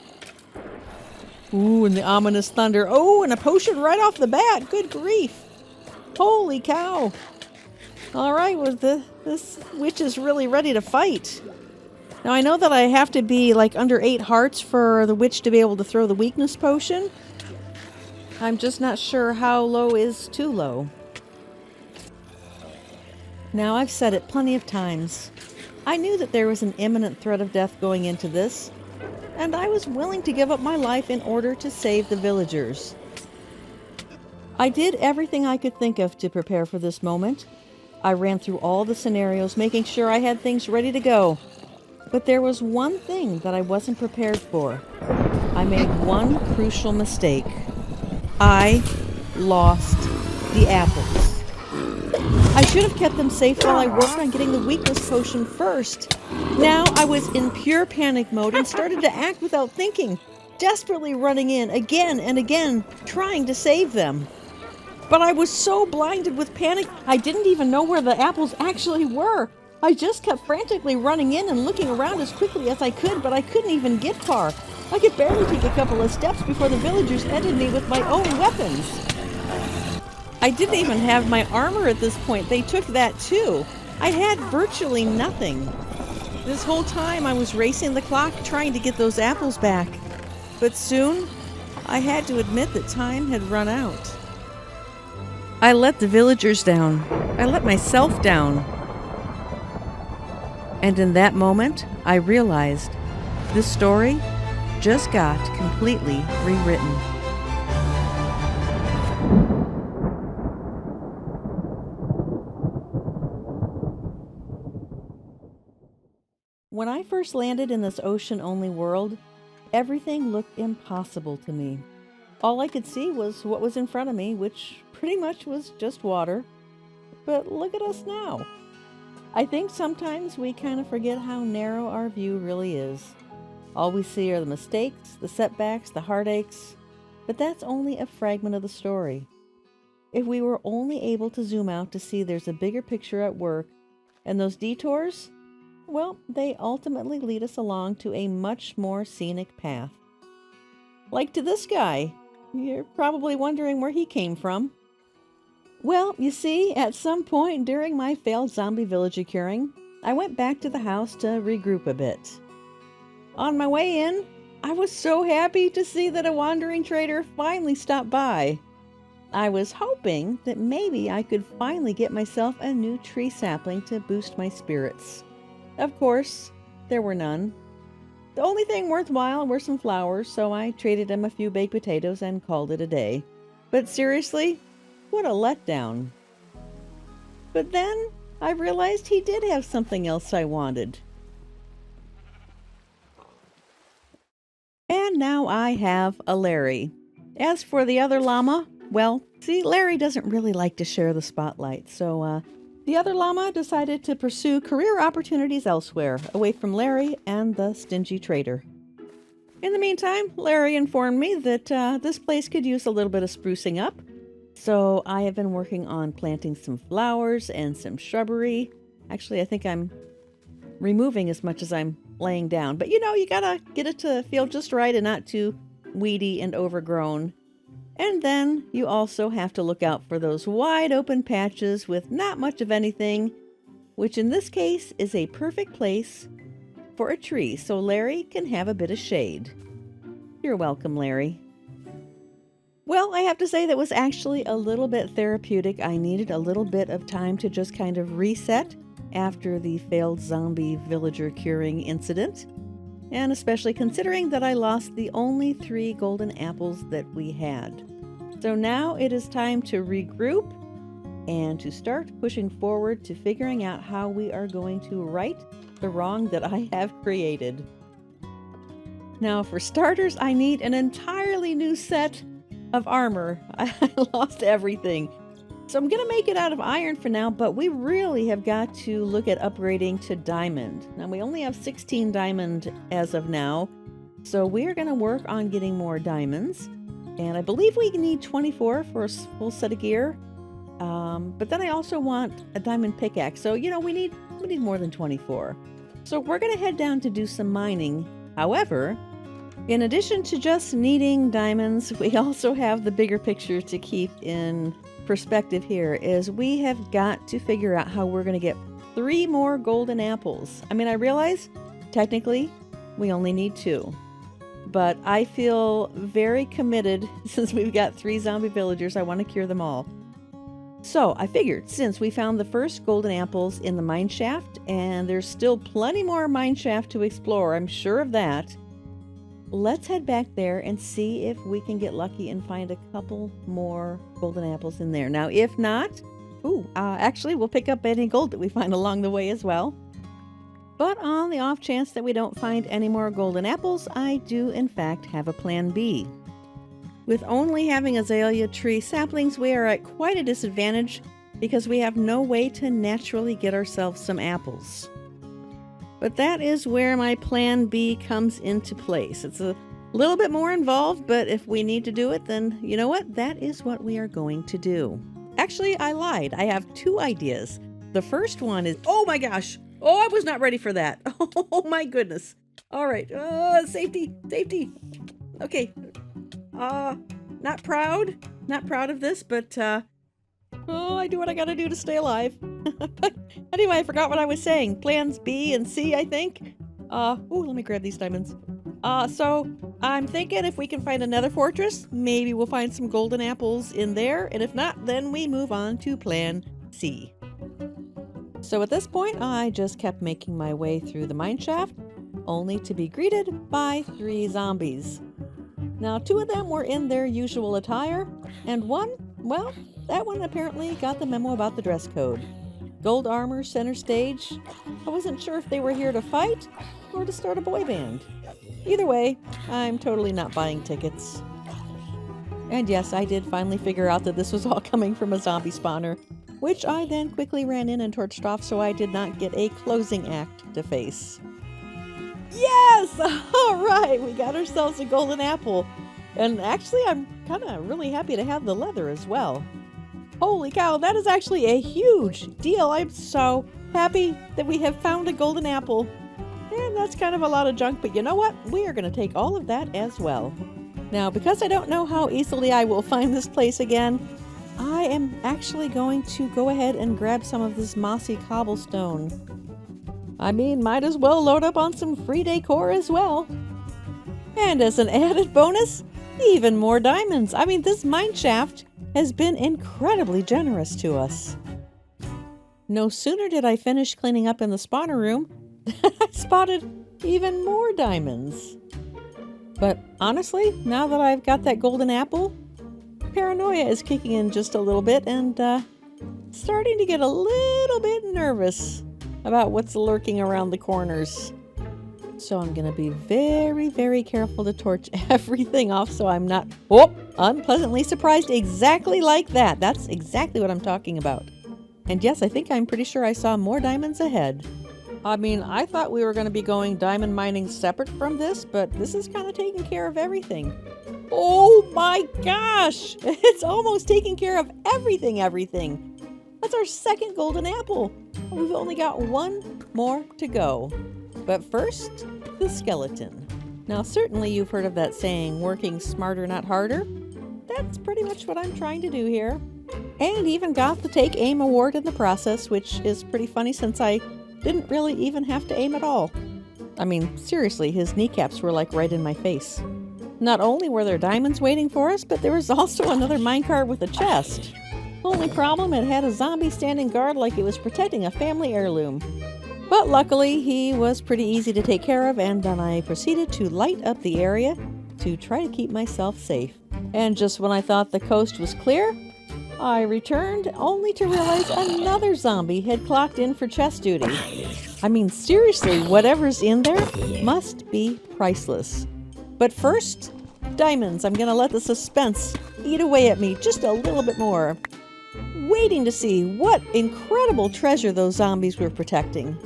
Ooh, and the ominous thunder. Oh, and a potion right off the bat. Good grief. Holy cow. All right, well, this witch is really ready to fight. Now, I know that I have to be like under 8 hearts for the witch to be able to throw the weakness potion. I'm just not sure how low is too low. Now, I've said it plenty of times. I knew that there was an imminent threat of death going into this, and I was willing to give up my life in order to save the villagers. I did everything I could think of to prepare for this moment. I ran through all the scenarios, making sure I had things ready to go. But there was one thing that I wasn't prepared for. I made one crucial mistake. I lost the apples. I should have kept them safe while I worked on getting the weakness potion first. Now I was in pure panic mode and started to act without thinking, desperately running in again and again, trying to save them. But I was so blinded with panic, I didn't even know where the apples actually were. I just kept frantically running in and looking around as quickly as I could, but I couldn't even get far. I could barely take a couple of steps before the villagers ended me with my own weapons. I didn't even have my armor at this point. They took that too. I had virtually nothing. This whole time I was racing the clock trying to get those apples back. But soon, I had to admit that time had run out. I let the villagers down. I let myself down. And in that moment, I realized this story just got completely rewritten. When I first landed in this ocean-only world, everything looked impossible to me. All I could see was what was in front of me, which pretty much was just water. But look at us now. I think sometimes we kind of forget how narrow our view really is. All we see are the mistakes, the setbacks, the heartaches, but that's only a fragment of the story. If we were only able to zoom out to see there's a bigger picture at work, and those detours, well, they ultimately lead us along to a much more scenic path. Like to this guy. You're probably wondering where he came from. Well, you see, at some point during my failed zombie villager curing, I went back to the house to regroup a bit. On my way in, I was so happy to see that a wandering trader finally stopped by. I was hoping that maybe I could finally get myself a new tree sapling to boost my spirits. Of course, there were none. The only thing worthwhile were some flowers, so I traded him a few baked potatoes and called it a day. But seriously, what a letdown. But then I realized he did have something else I wanted. And now I have a Larry. As for the other llama, well, see, Larry doesn't really like to share the spotlight, so the other llama decided to pursue career opportunities elsewhere, away from Larry and the stingy trader. In the meantime, Larry informed me that this place could use a little bit of sprucing up, so I have been working on planting some flowers and some shrubbery. Actually, I think I'm removing as much as I'm laying down, but you gotta get it to feel just right and not too weedy and overgrown. And then you also have to look out for those wide open patches with not much of anything, which in this case is a perfect place for a tree so Larry can have a bit of shade. You're welcome, Larry. Well, I have to say that was actually a little bit therapeutic. I needed a little bit of time to just kind of reset after the failed zombie villager curing incident. And especially considering that I lost the only 3 golden apples that we had. So now it is time to regroup and to start pushing forward to figuring out how we are going to right the wrong that I have created. Now, for starters, I need an entirely new set of armor. I lost everything. So I'm going to make it out of iron for now, but we really have got to look at upgrading to diamond. Now, we only have 16 diamond as of now, so we're going to work on getting more diamonds. And I believe we need 24 for a full set of gear. But then I also want a diamond pickaxe, so we need more than 24. So we're going to head down to do some mining. However, in addition to just needing diamonds, we also have the bigger picture to keep in perspective here, is we have got to figure out how we're going to get 3 more golden apples. I mean, I realize technically we only need 2, but I feel very committed since we've got 3 zombie villagers. I want to cure them all. So I figured since we found the first golden apples in the mine shaft and there's still plenty more mine shaft to explore, I'm sure of that, let's head back there and see if we can get lucky and find a couple more golden apples in there. Now, if not, actually, we'll pick up any gold that we find along the way as well. But on the off chance that we don't find any more golden apples, I do in fact have a plan B. With only having azalea tree saplings, we are at quite a disadvantage because we have no way to naturally get ourselves some apples. But that is where my plan B comes into place. It's a little bit more involved, but if we need to do it, then you know what? That is what we are going to do. Actually, I lied. I have 2 ideas. The first one is, oh my gosh. Oh, I was not ready for that. Oh my goodness. All right. Safety. Okay. Not proud of this, but I do what I gotta do to stay alive. But anyway, I forgot what I was saying. Plans B and C, I think. Let me grab these diamonds. So I'm thinking if we can find another fortress, maybe we'll find some golden apples in there. And if not, then we move on to plan C. So at this point, I just kept making my way through the mine shaft, only to be greeted by 3 zombies. Now, 2 of them were in their usual attire, and one, well, that one apparently got the memo about the dress code. gold armor center stage. I wasn't sure if they were here to fight or to start a boy band. Either way, I'm totally not buying tickets. And yes, I did finally figure out that this was all coming from a zombie spawner, which I then quickly ran in and torched off so I did not get a closing act to face. Yes! All right, we got ourselves a golden apple. And actually, I'm kind of really happy to have the leather as well. Holy cow, that is actually a huge deal. I'm so happy that we have found a golden apple. And that's kind of a lot of junk, but you know what? We are going to take all of that as well. Now, because I don't know how easily I will find this place again, I am actually going to go ahead and grab some of this mossy cobblestone. I mean, might as well load up on some free decor as well. And as an added bonus, even more diamonds. I mean, this mine shaft has been incredibly generous to us. No sooner did I finish cleaning up in the spawner room than I spotted even more diamonds. But honestly, now that I've got that golden apple, paranoia is kicking in just a little bit and starting to get a little bit nervous about what's lurking around the corners. So I'm going to be very, very careful to torch everything off so I'm not, unpleasantly surprised exactly like that. That's exactly what I'm talking about. And yes, I think I'm pretty sure I saw more diamonds ahead. I mean, I thought we were going to be going diamond mining separate from this, but this is kind of taking care of everything. Oh my gosh! It's almost taking care of everything. That's our second golden apple. We've only got one more to go. But first, the skeleton. Now, certainly you've heard of that saying, working smarter, not harder. That's pretty much what I'm trying to do here. And even got the Take Aim award in the process, which is pretty funny since I didn't really even have to aim at all. I mean, seriously, his kneecaps were like right in my face. Not only were there diamonds waiting for us, but there was also another minecart with a chest. Only problem, it had a zombie standing guard like it was protecting a family heirloom. But luckily, he was pretty easy to take care of, and then I proceeded to light up the area to try to keep myself safe. And just when I thought the coast was clear, I returned only to realize another zombie had clocked in for chest duty. I mean, seriously, whatever's in there must be priceless. But first, diamonds. I'm gonna let the suspense eat away at me just a little bit more. Waiting to see what incredible treasure those zombies were protecting.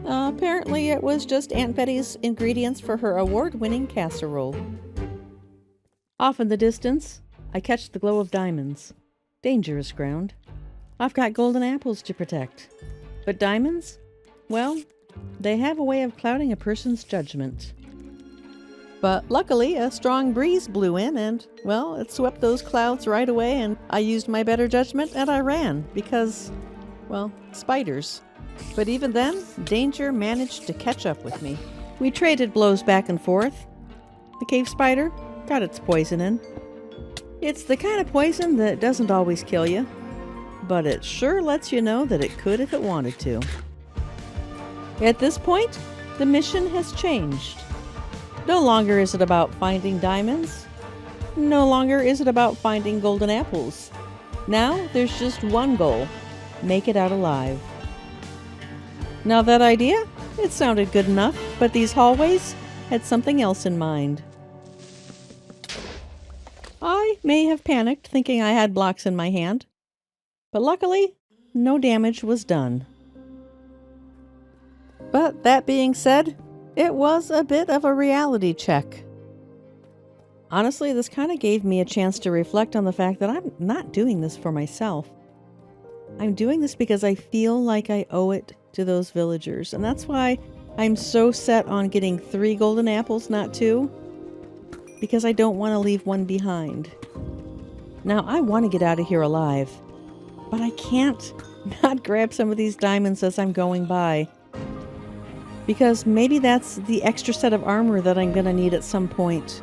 Apparently it was just Aunt Betty's ingredients for her award-winning casserole. Off in the distance, I catch the glow of diamonds. Dangerous ground. I've got golden apples to protect. But diamonds? Well, they have a way of clouding a person's judgment. But luckily, a strong breeze blew in and, well, it swept those clouds right away and I used my better judgment and I ran because, well, spiders. But even then, danger managed to catch up with me. We traded blows back and forth. The cave spider got its poison in. It's the kind of poison that doesn't always kill you, but it sure lets you know that it could if it wanted to. At this point, the mission has changed. No longer is it about finding diamonds. No longer is it about finding golden apples. Now there's just one goal: make it out alive. Now that idea, it sounded good enough, but these hallways had something else in mind. I may have panicked thinking I had blocks in my hand, but luckily, no damage was done. But that being said, it was a bit of a reality check. Honestly, this kind of gave me a chance to reflect on the fact that I'm not doing this for myself. I'm doing this because I feel like I owe it to those villagers, and that's why I'm so set on getting 3 golden apples, not 2, because I don't want to leave one behind. Now, I want to get out of here alive, but I can't not grab some of these diamonds as I'm going by, because maybe that's the extra set of armor that I'm going to need at some point.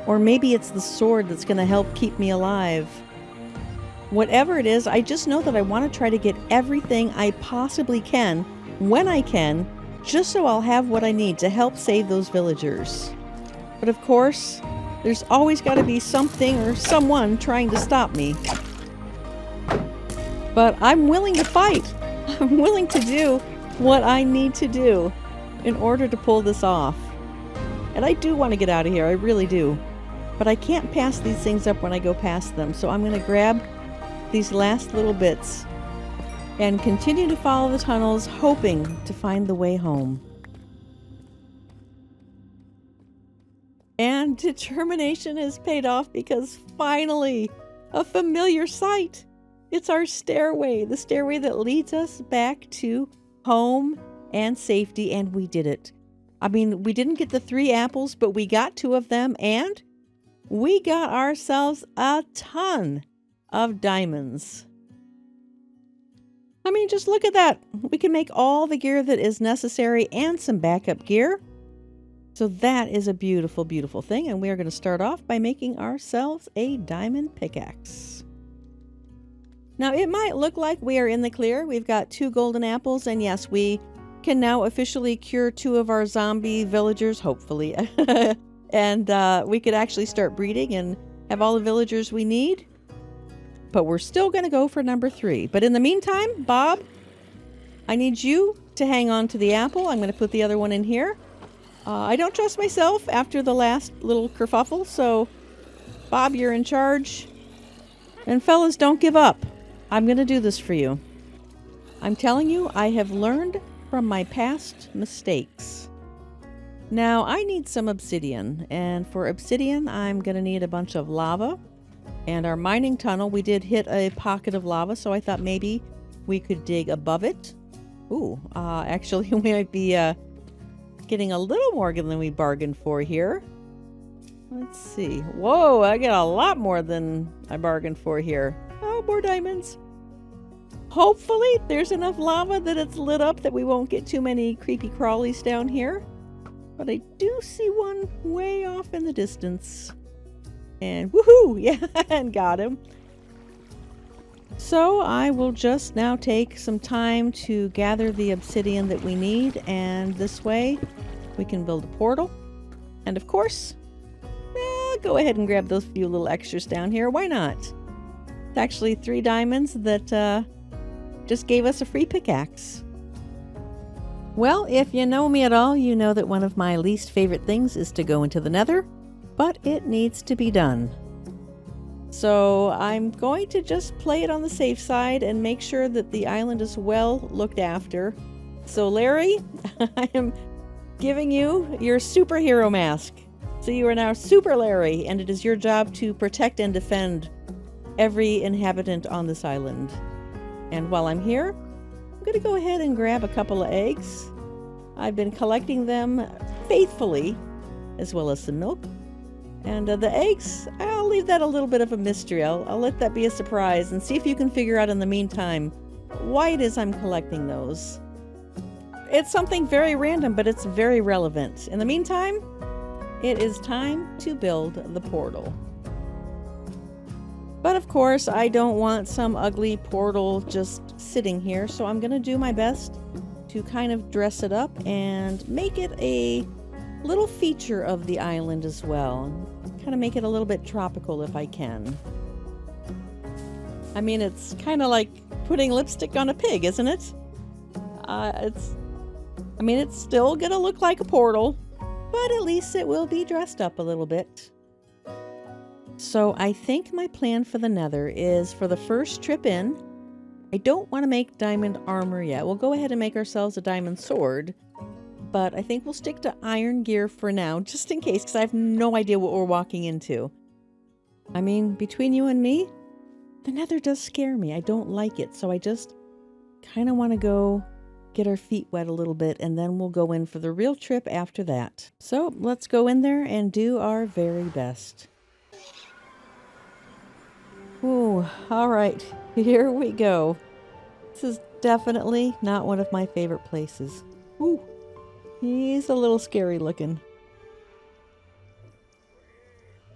Or maybe it's the sword that's going to help keep me alive. Whatever it is, I just know that I want to try to get everything I possibly can, when I can, just so I'll have what I need to help save those villagers. But of course, there's always got to be something or someone trying to stop me. But I'm willing to fight. I'm willing to do what I need to do in order to pull this off. And I do want to get out of here, I really do. But I can't pass these things up when I go past them, so I'm going to grab these last little bits and continue to follow the tunnels, hoping to find the way home. And determination has paid off because finally, a familiar sight. It's our stairway, the stairway that leads us back to home and safety, and we did it. I mean, we didn't get the 3 apples, but we got 2 of them, and we got ourselves a ton of diamonds. I mean, just look at that. We can make all the gear that is necessary and some backup gear. So that is a beautiful, beautiful thing, and we are going to start off by making ourselves a diamond pickaxe. Now, it might look like we are in the clear. We've got 2 golden apples, and yes, we can now officially cure 2 of our zombie villagers, hopefully. And we could actually start breeding and have all the villagers we need. But we're still going to go for number 3. But in the meantime, Bob, I need you to hang on to the apple. I'm going to put the other one in here. I don't trust myself after the last little kerfuffle, so Bob, you're in charge. And fellas, don't give up. I'm going to do this for you. I'm telling you, I have learned from my past mistakes. Now, I need some obsidian, and for obsidian, I'm going to need a bunch of lava. And our mining tunnel, we did hit a pocket of lava, so I thought maybe we could dig above it. Ooh, actually, we might be getting a little more than we bargained for here. Let's see. Whoa, I get a lot more than I bargained for here. Oh, more diamonds. Hopefully, there's enough lava that it's lit up that we won't get too many creepy crawlies down here. But I do see one way off in the distance. And woohoo! Yeah, and got him. So I will just now take some time to gather the obsidian that we need, and this way we can build a portal. And of course, go ahead and grab those few little extras down here. Why not? It's actually 3 diamonds that just gave us a free pickaxe. Well, if you know me at all, you know that one of my least favorite things is to go into the nether, but it needs to be done. So I'm going to just play it on the safe side and make sure that the island is well looked after. So Larry, I am giving you your superhero mask. So you are now Super Larry, and it is your job to protect and defend every inhabitant on this island. And while I'm here, I'm going to go ahead and grab a couple of eggs. I've been collecting them faithfully, as well as some milk. And the eggs, I'll leave that a little bit of a mystery. I'll let that be a surprise and see if you can figure out in the meantime why it is I'm collecting those. It's something very random, but it's very relevant. In the meantime, it is time to build the portal. But of course, I don't want some ugly portal just sitting here, so I'm going to do my best to kind of dress it up and make it a little feature of the island as well. Kind of make it a little bit tropical if I can. I mean, it's kind of like putting lipstick on a pig, isn't it? It's still gonna look like a portal, but at least it will be dressed up a little bit. So I think my plan for the nether is for the first trip in, I don't want to make diamond armor yet. We'll go ahead and make ourselves a diamond sword, but I think we'll stick to iron gear for now, just in case, because I have no idea what we're walking into. I mean, between you and me, the nether does scare me. I don't like it, so I just kind of want to go get our feet wet a little bit, and then we'll go in for the real trip after that. So let's go in there and do our very best. Ooh, all right, here we go. This is definitely not one of my favorite places. Ooh, he's a little scary looking.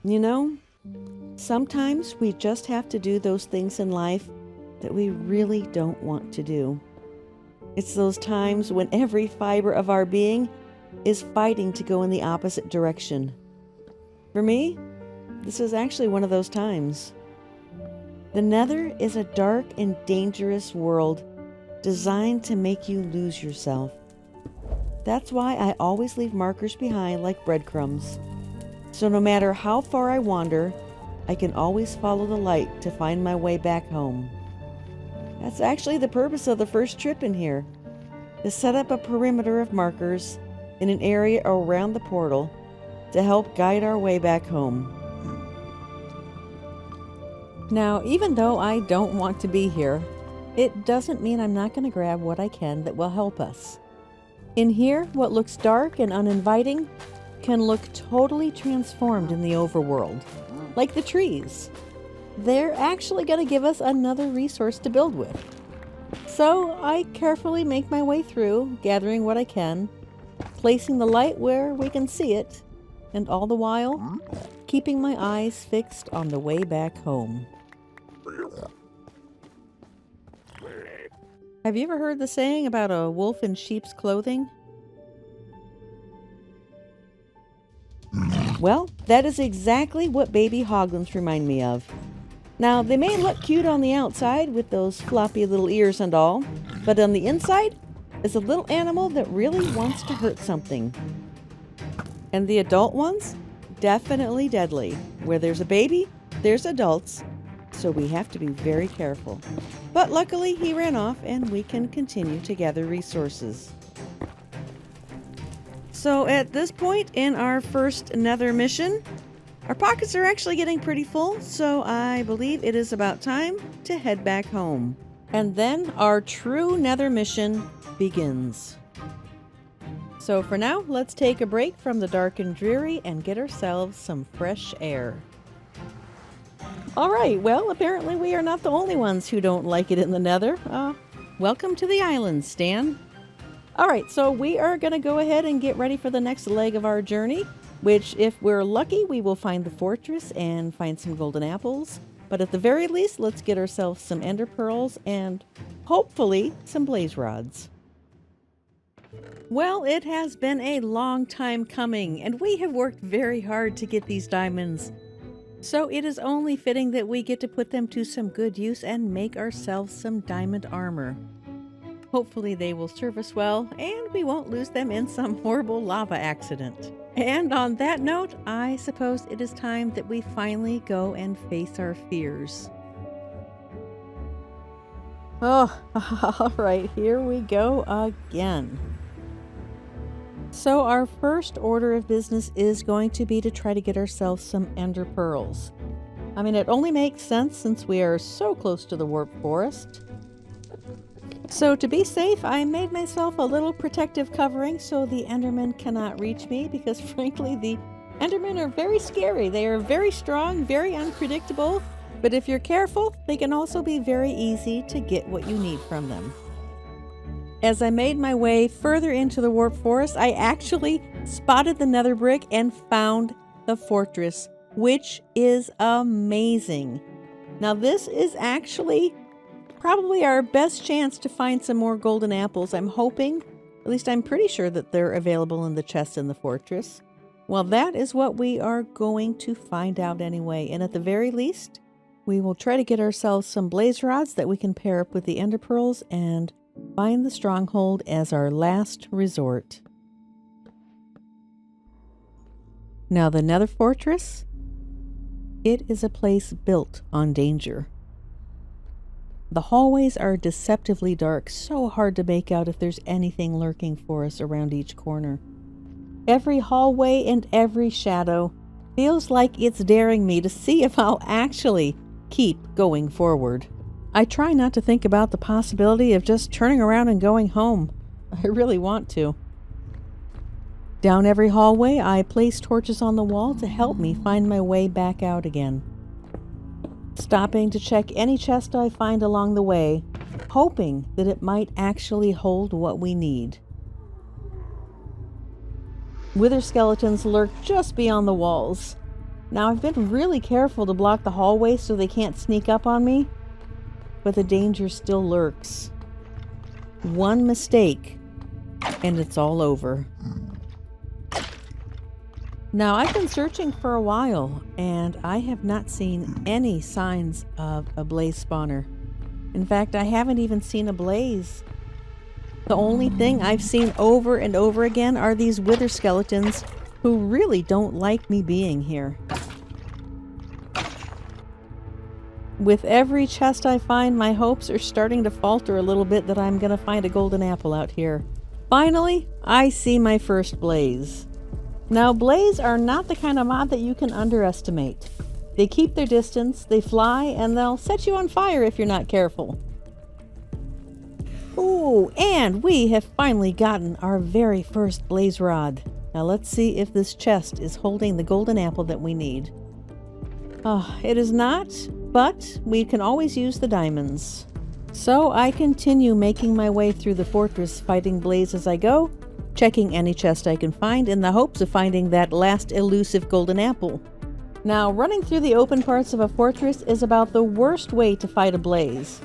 You know, sometimes we just have to do those things in life that we really don't want to do. It's those times when every fiber of our being is fighting to go in the opposite direction. For me, this is actually one of those times. The Nether is a dark and dangerous world designed to make you lose yourself. That's why I always leave markers behind like breadcrumbs. So no matter how far I wander, I can always follow the light to find my way back home. That's actually the purpose of the first trip in here, to set up a perimeter of markers in an area around the portal to help guide our way back home. Now, even though I don't want to be here, it doesn't mean I'm not going to grab what I can that will help us. In here, what looks dark and uninviting can look totally transformed in the overworld, like the trees. They're actually going to give us another resource to build with. So I carefully make my way through, gathering what I can, placing the light where we can see it, and all the while, keeping my eyes fixed on the way back home. Have you ever heard the saying about a wolf in sheep's clothing? Well, that is exactly what baby hoglins remind me of. Now, they may look cute on the outside with those floppy little ears and all, but on the inside is a little animal that really wants to hurt something. And the adult ones? Definitely deadly. Where there's a baby, there's adults, so we have to be very careful. But luckily, he ran off and we can continue to gather resources. So at this point in our first Nether mission, our pockets are actually getting pretty full, so I believe it is about time to head back home. And then our true Nether mission begins. So for now, let's take a break from the dark and dreary and get ourselves some fresh air. All right, well, apparently we are not the only ones who don't like it in the Nether. Welcome to the island, Stan. All right, so we are going to go ahead and get ready for the next leg of our journey, which, if we're lucky, we will find the fortress and find some golden apples. But at the very least, let's get ourselves some ender pearls and hopefully some blaze rods. Well, it has been a long time coming, and we have worked very hard to get these diamonds. So it is only fitting that we get to put them to some good use and make ourselves some diamond armor. Hopefully they will serve us well, and we won't lose them in some horrible lava accident. And on that note, I suppose it is time that we finally go and face our fears. Oh, all right, here we go again. So our first order of business is going to be to try to get ourselves some ender pearls. I mean, it only makes sense since we are so close to the warp forest. So to be safe, I made myself a little protective covering so the Endermen cannot reach me, because frankly, the Endermen are very scary. They are very strong, very unpredictable, but if you're careful, they can also be very easy to get what you need from them. As I made my way further into the warp forest, I actually spotted the nether brick and found the fortress, which is amazing. Now this is actually probably our best chance to find some more golden apples. I'm hoping, at least I'm pretty sure that they're available in the chests in the fortress. Well, that is what we are going to find out anyway. And at the very least, we will try to get ourselves some blaze rods that we can pair up with the ender pearls and find the stronghold as our last resort. Now the Nether Fortress, it is a place built on danger. The hallways are deceptively dark, so hard to make out if there's anything lurking for us around each corner. Every hallway and every shadow feels like it's daring me to see if I'll actually keep going forward. I try not to think about the possibility of just turning around and going home. I really want to. Down every hallway, I place torches on the wall to help me find my way back out again. Stopping to check any chest I find along the way, hoping that it might actually hold what we need. Wither skeletons lurk just beyond the walls. Now, I've been really careful to block the hallway so they can't sneak up on me, but the danger still lurks. One mistake, and it's all over. Now, I've been searching for a while, and I have not seen any signs of a blaze spawner. In fact, I haven't even seen a blaze. The only thing I've seen over and over again are these wither skeletons who really don't like me being here. With every chest I find, my hopes are starting to falter a little bit that I'm going to find a golden apple out here. Finally, I see my first blaze. Now, blaze are not the kind of mob that you can underestimate. They keep their distance, they fly, and they'll set you on fire if you're not careful. Ooh, and we have finally gotten our very first blaze rod. Now let's see if this chest is holding the golden apple that we need. It is not, but we can always use the diamonds. So I continue making my way through the fortress, fighting blaze as I go, checking any chest I can find in the hopes of finding that last elusive golden apple. Now, running through the open parts of a fortress is about the worst way to fight a blaze.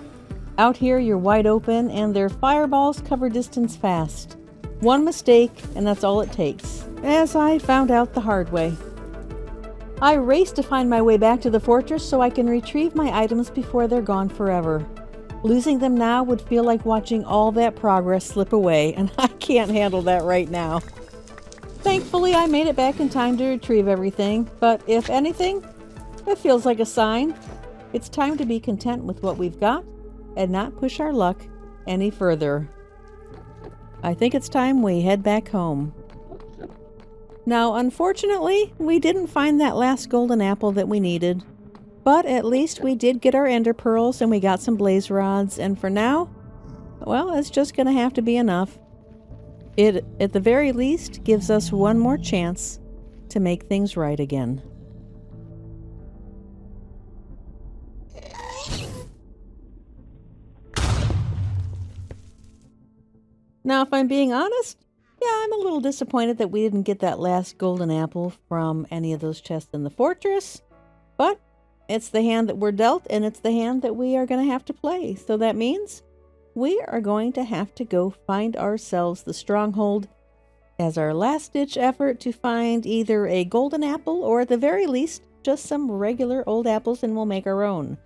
Out here, you're wide open, and their fireballs cover distance fast. One mistake, and that's all it takes, as I found out the hard way. I race to find my way back to the fortress so I can retrieve my items before they're gone forever. Losing them now would feel like watching all that progress slip away, and I can't handle that right now. Thankfully, I made it back in time to retrieve everything, but if anything, it feels like a sign. It's time to be content with what we've got and not push our luck any further. I think it's time we head back home. Now, unfortunately, we didn't find that last golden apple that we needed. But at least we did get our ender pearls and we got some blaze rods, and for now, well, it's just going to have to be enough. It, at the very least, gives us one more chance to make things right again. Now, if I'm being honest, yeah, I'm a little disappointed that we didn't get that last golden apple from any of those chests in the fortress, but it's the hand that we're dealt, and it's the hand that we are going to have to play. So that means we are going to have to go find ourselves the stronghold as our last-ditch effort to find either a golden apple or at the very least just some regular old apples, and we'll make our own.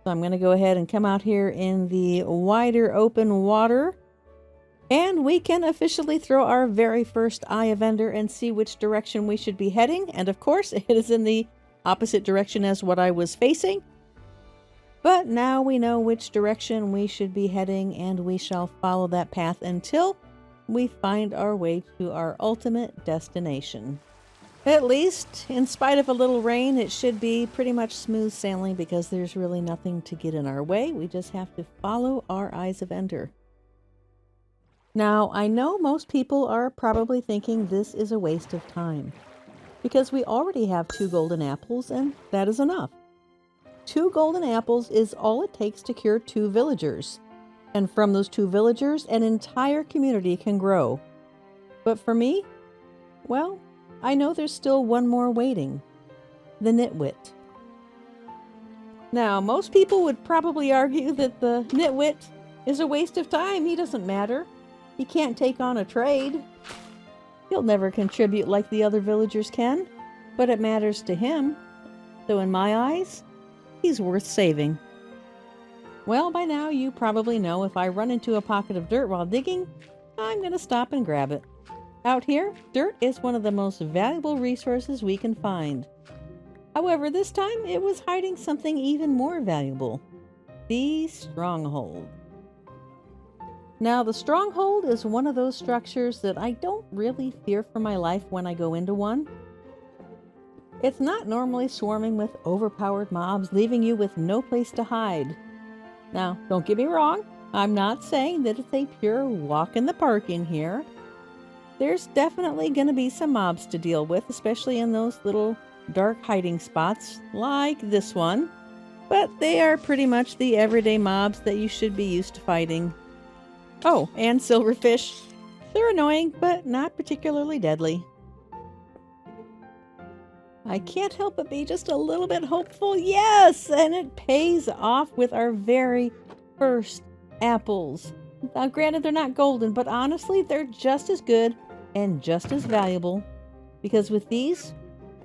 So I'm going to go ahead and come out here in the wider open water, and we can officially throw our very first Eye of Ender and see which direction we should be heading. And of course, it is in the opposite direction as what I was facing. But now we know which direction we should be heading, and we shall follow that path until we find our way to our ultimate destination. At least, in spite of a little rain, it should be pretty much smooth sailing because there's really nothing to get in our way. We just have to follow our Eyes of Ender. Now, I know most people are probably thinking this is a waste of time, because we already have 2 golden apples, and that is enough. 2 golden apples is all it takes to cure 2 villagers, and from those 2 villagers, an entire community can grow. But for me, well, I know there's still one more waiting: the nitwit. Now, most people would probably argue that the nitwit is a waste of time. He doesn't matter. He can't take on a trade. He'll never contribute like the other villagers can, but it matters to him. So in my eyes, he's worth saving. Well, by now you probably know if I run into a pocket of dirt while digging, I'm going to stop and grab it. Out here, dirt is one of the most valuable resources we can find. However, this time it was hiding something even more valuable: the stronghold. Now, the stronghold is one of those structures that I don't really fear for my life when I go into one. It's not normally swarming with overpowered mobs, leaving you with no place to hide. Now, don't get me wrong, I'm not saying that it's a pure walk in the park in here. There's definitely going to be some mobs to deal with, especially in those little dark hiding spots like this one. But they are pretty much the everyday mobs that you should be used to fighting. Oh, and silverfish. They're annoying, but not particularly deadly. I can't help but be just a little bit hopeful. Yes! And it pays off with our very first apples. Now, granted, they're not golden, but honestly, they're just as good and just as valuable because with these,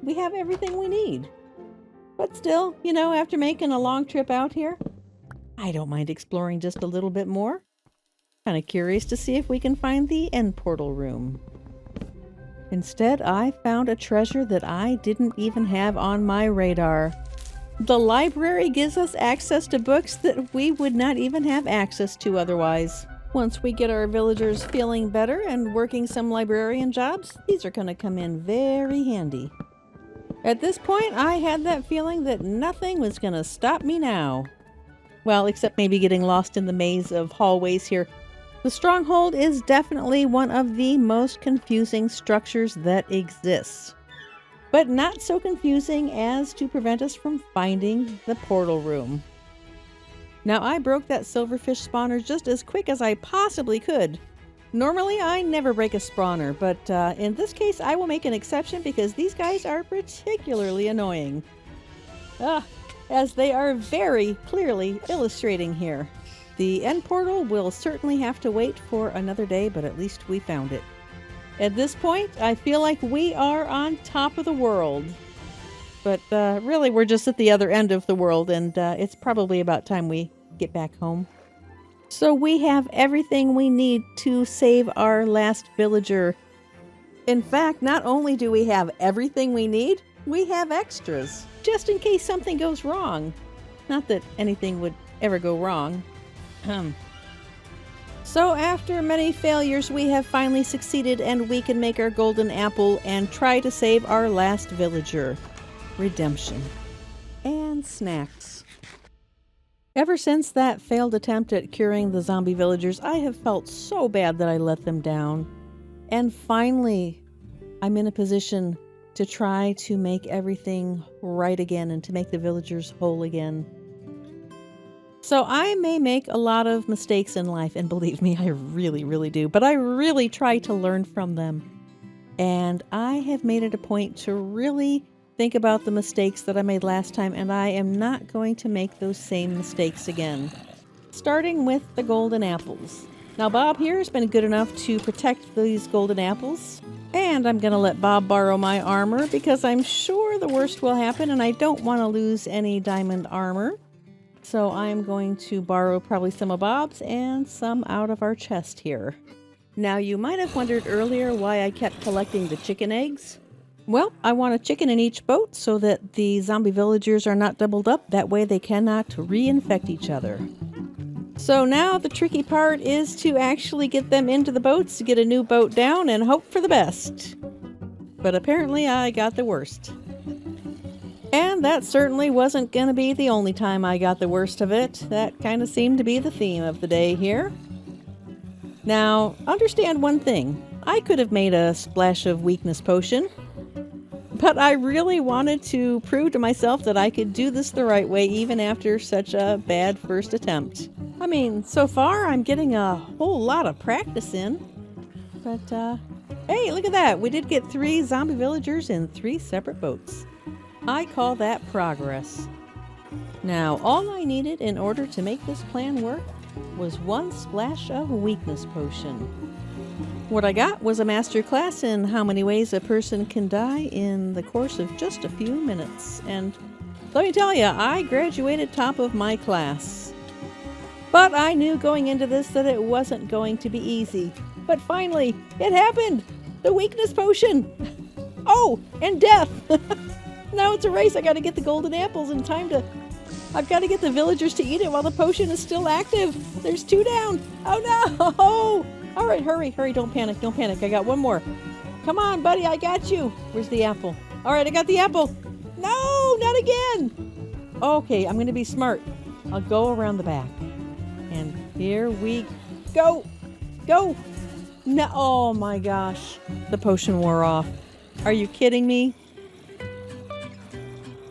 we have everything we need. But still, after making a long trip out here, I don't mind exploring just a little bit more. Kind of curious to see if we can find the end portal room. Instead, I found a treasure that I didn't even have on my radar. The library gives us access to books that we would not even have access to otherwise. Once we get our villagers feeling better and working some librarian jobs, these are going to come in very handy. At this point, I had that feeling that nothing was going to stop me now. Well, except maybe getting lost in the maze of hallways here. The stronghold is definitely one of the most confusing structures that exists. But not so confusing as to prevent us from finding the portal room. Now, I broke that silverfish spawner just as quick as I possibly could. Normally, I never break a spawner, but in this case, I will make an exception because these guys are particularly annoying. As they are very clearly illustrating here. The end portal will certainly have to wait for another day, but at least we found it. At this point, I feel like we are on top of the world. But really, we're just at the other end of the world, and it's probably about time we get back home. So we have everything we need to save our last villager. In fact, not only do we have everything we need, we have extras, just in case something goes wrong. Not that anything would ever go wrong. So after many failures, we have finally succeeded and we can make our golden apple and try to save our last villager. Redemption. And snacks. Ever since that failed attempt at curing the zombie villagers, I have felt so bad that I let them down. And finally, I'm in a position to try to make everything right again and to make the villagers whole again. So I may make a lot of mistakes in life, and believe me, I really, really do, but I really try to learn from them. And I have made it a point to really think about the mistakes that I made last time, and I am not going to make those same mistakes again. Starting with the golden apples. Now Bob here has been good enough to protect these golden apples, and I'm going to let Bob borrow my armor because I'm sure the worst will happen, and I don't want to lose any diamond armor. So I'm going to borrow probably some of Bob's and some out of our chest here. Now you might have wondered earlier why I kept collecting the chicken eggs. Well, I want a chicken in each boat so that the zombie villagers are not doubled up. That way they cannot reinfect each other. So now the tricky part is to actually get them into the boats, to get a new boat down and hope for the best. But apparently I got the worst. And that certainly wasn't going to be the only time I got the worst of it. That kind of seemed to be the theme of the day here. Now, understand one thing. I could have made a splash of weakness potion, but I really wanted to prove to myself that I could do this the right way even after such a bad first attempt. I mean, so far I'm getting a whole lot of practice in. But, hey, look at that. We did get 3 zombie villagers in 3 separate boats. I call that progress. Now, all I needed in order to make this plan work was 1 splash of weakness potion. What I got was a master class in how many ways a person can die in the course of just a few minutes. And let me tell you, I graduated top of my class. But I knew going into this that it wasn't going to be easy. But finally, it happened! The weakness potion! Oh, and death! Now it's a race. I got to get the golden apples in time to... I've got to get the villagers to eat it while the potion is still active. There's 2 down. Oh no! All right, hurry. Don't panic. I got 1 more. Come on, buddy. I got you. Where's the apple? All right, I got the apple. No, not again. Okay, I'm going to be smart. I'll go around the back. And here we go. Go. No, oh my gosh. The potion wore off. Are you kidding me?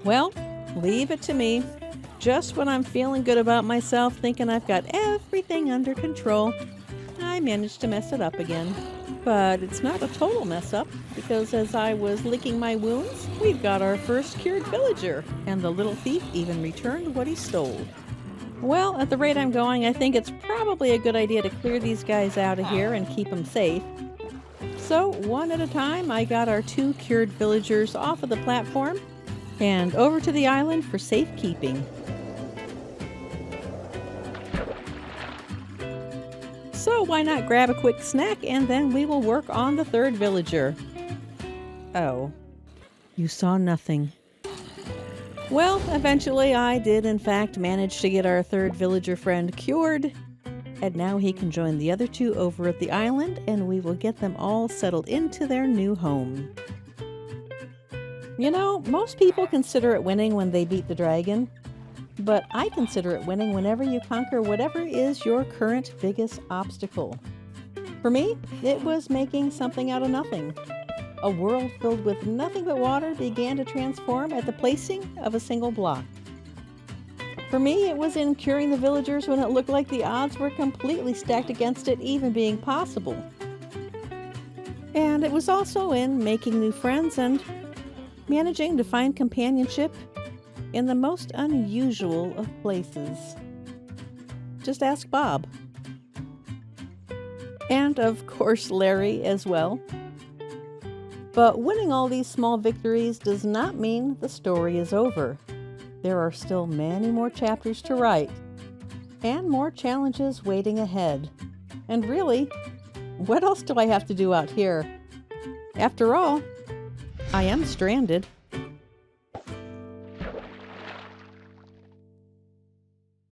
Well, leave it to me. Just when I'm feeling good about myself, thinking I've got everything under control, I managed to mess it up again. But it's not a total mess up, because as I was licking my wounds, we've got our first cured villager, and the little thief even returned what he stole. Well, at the rate I'm going, I think it's probably a good idea to clear these guys out of here and keep them safe. So, one at a time, I got our 2 cured villagers off of the platform and over to the island for safekeeping. So, why not grab a quick snack and then we will work on the 3rd villager? Oh, you saw nothing. Well, eventually I did in fact manage to get our 3rd villager friend cured, and now he can join the other 2 over at the island and we will get them all settled into their new home. You know, most people consider it winning when they beat the dragon, but I consider it winning whenever you conquer whatever is your current biggest obstacle. For me, it was making something out of nothing. A world filled with nothing but water began to transform at the placing of a single block. For me, it was in curing the villagers when it looked like the odds were completely stacked against it even being possible. And it was also in making new friends and managing to find companionship in the most unusual of places. Just ask Bob. And of course Larry as well. But winning all these small victories does not mean the story is over. There are still many more chapters to write, and more challenges waiting ahead. And really, what else do I have to do out here? After all, I am stranded.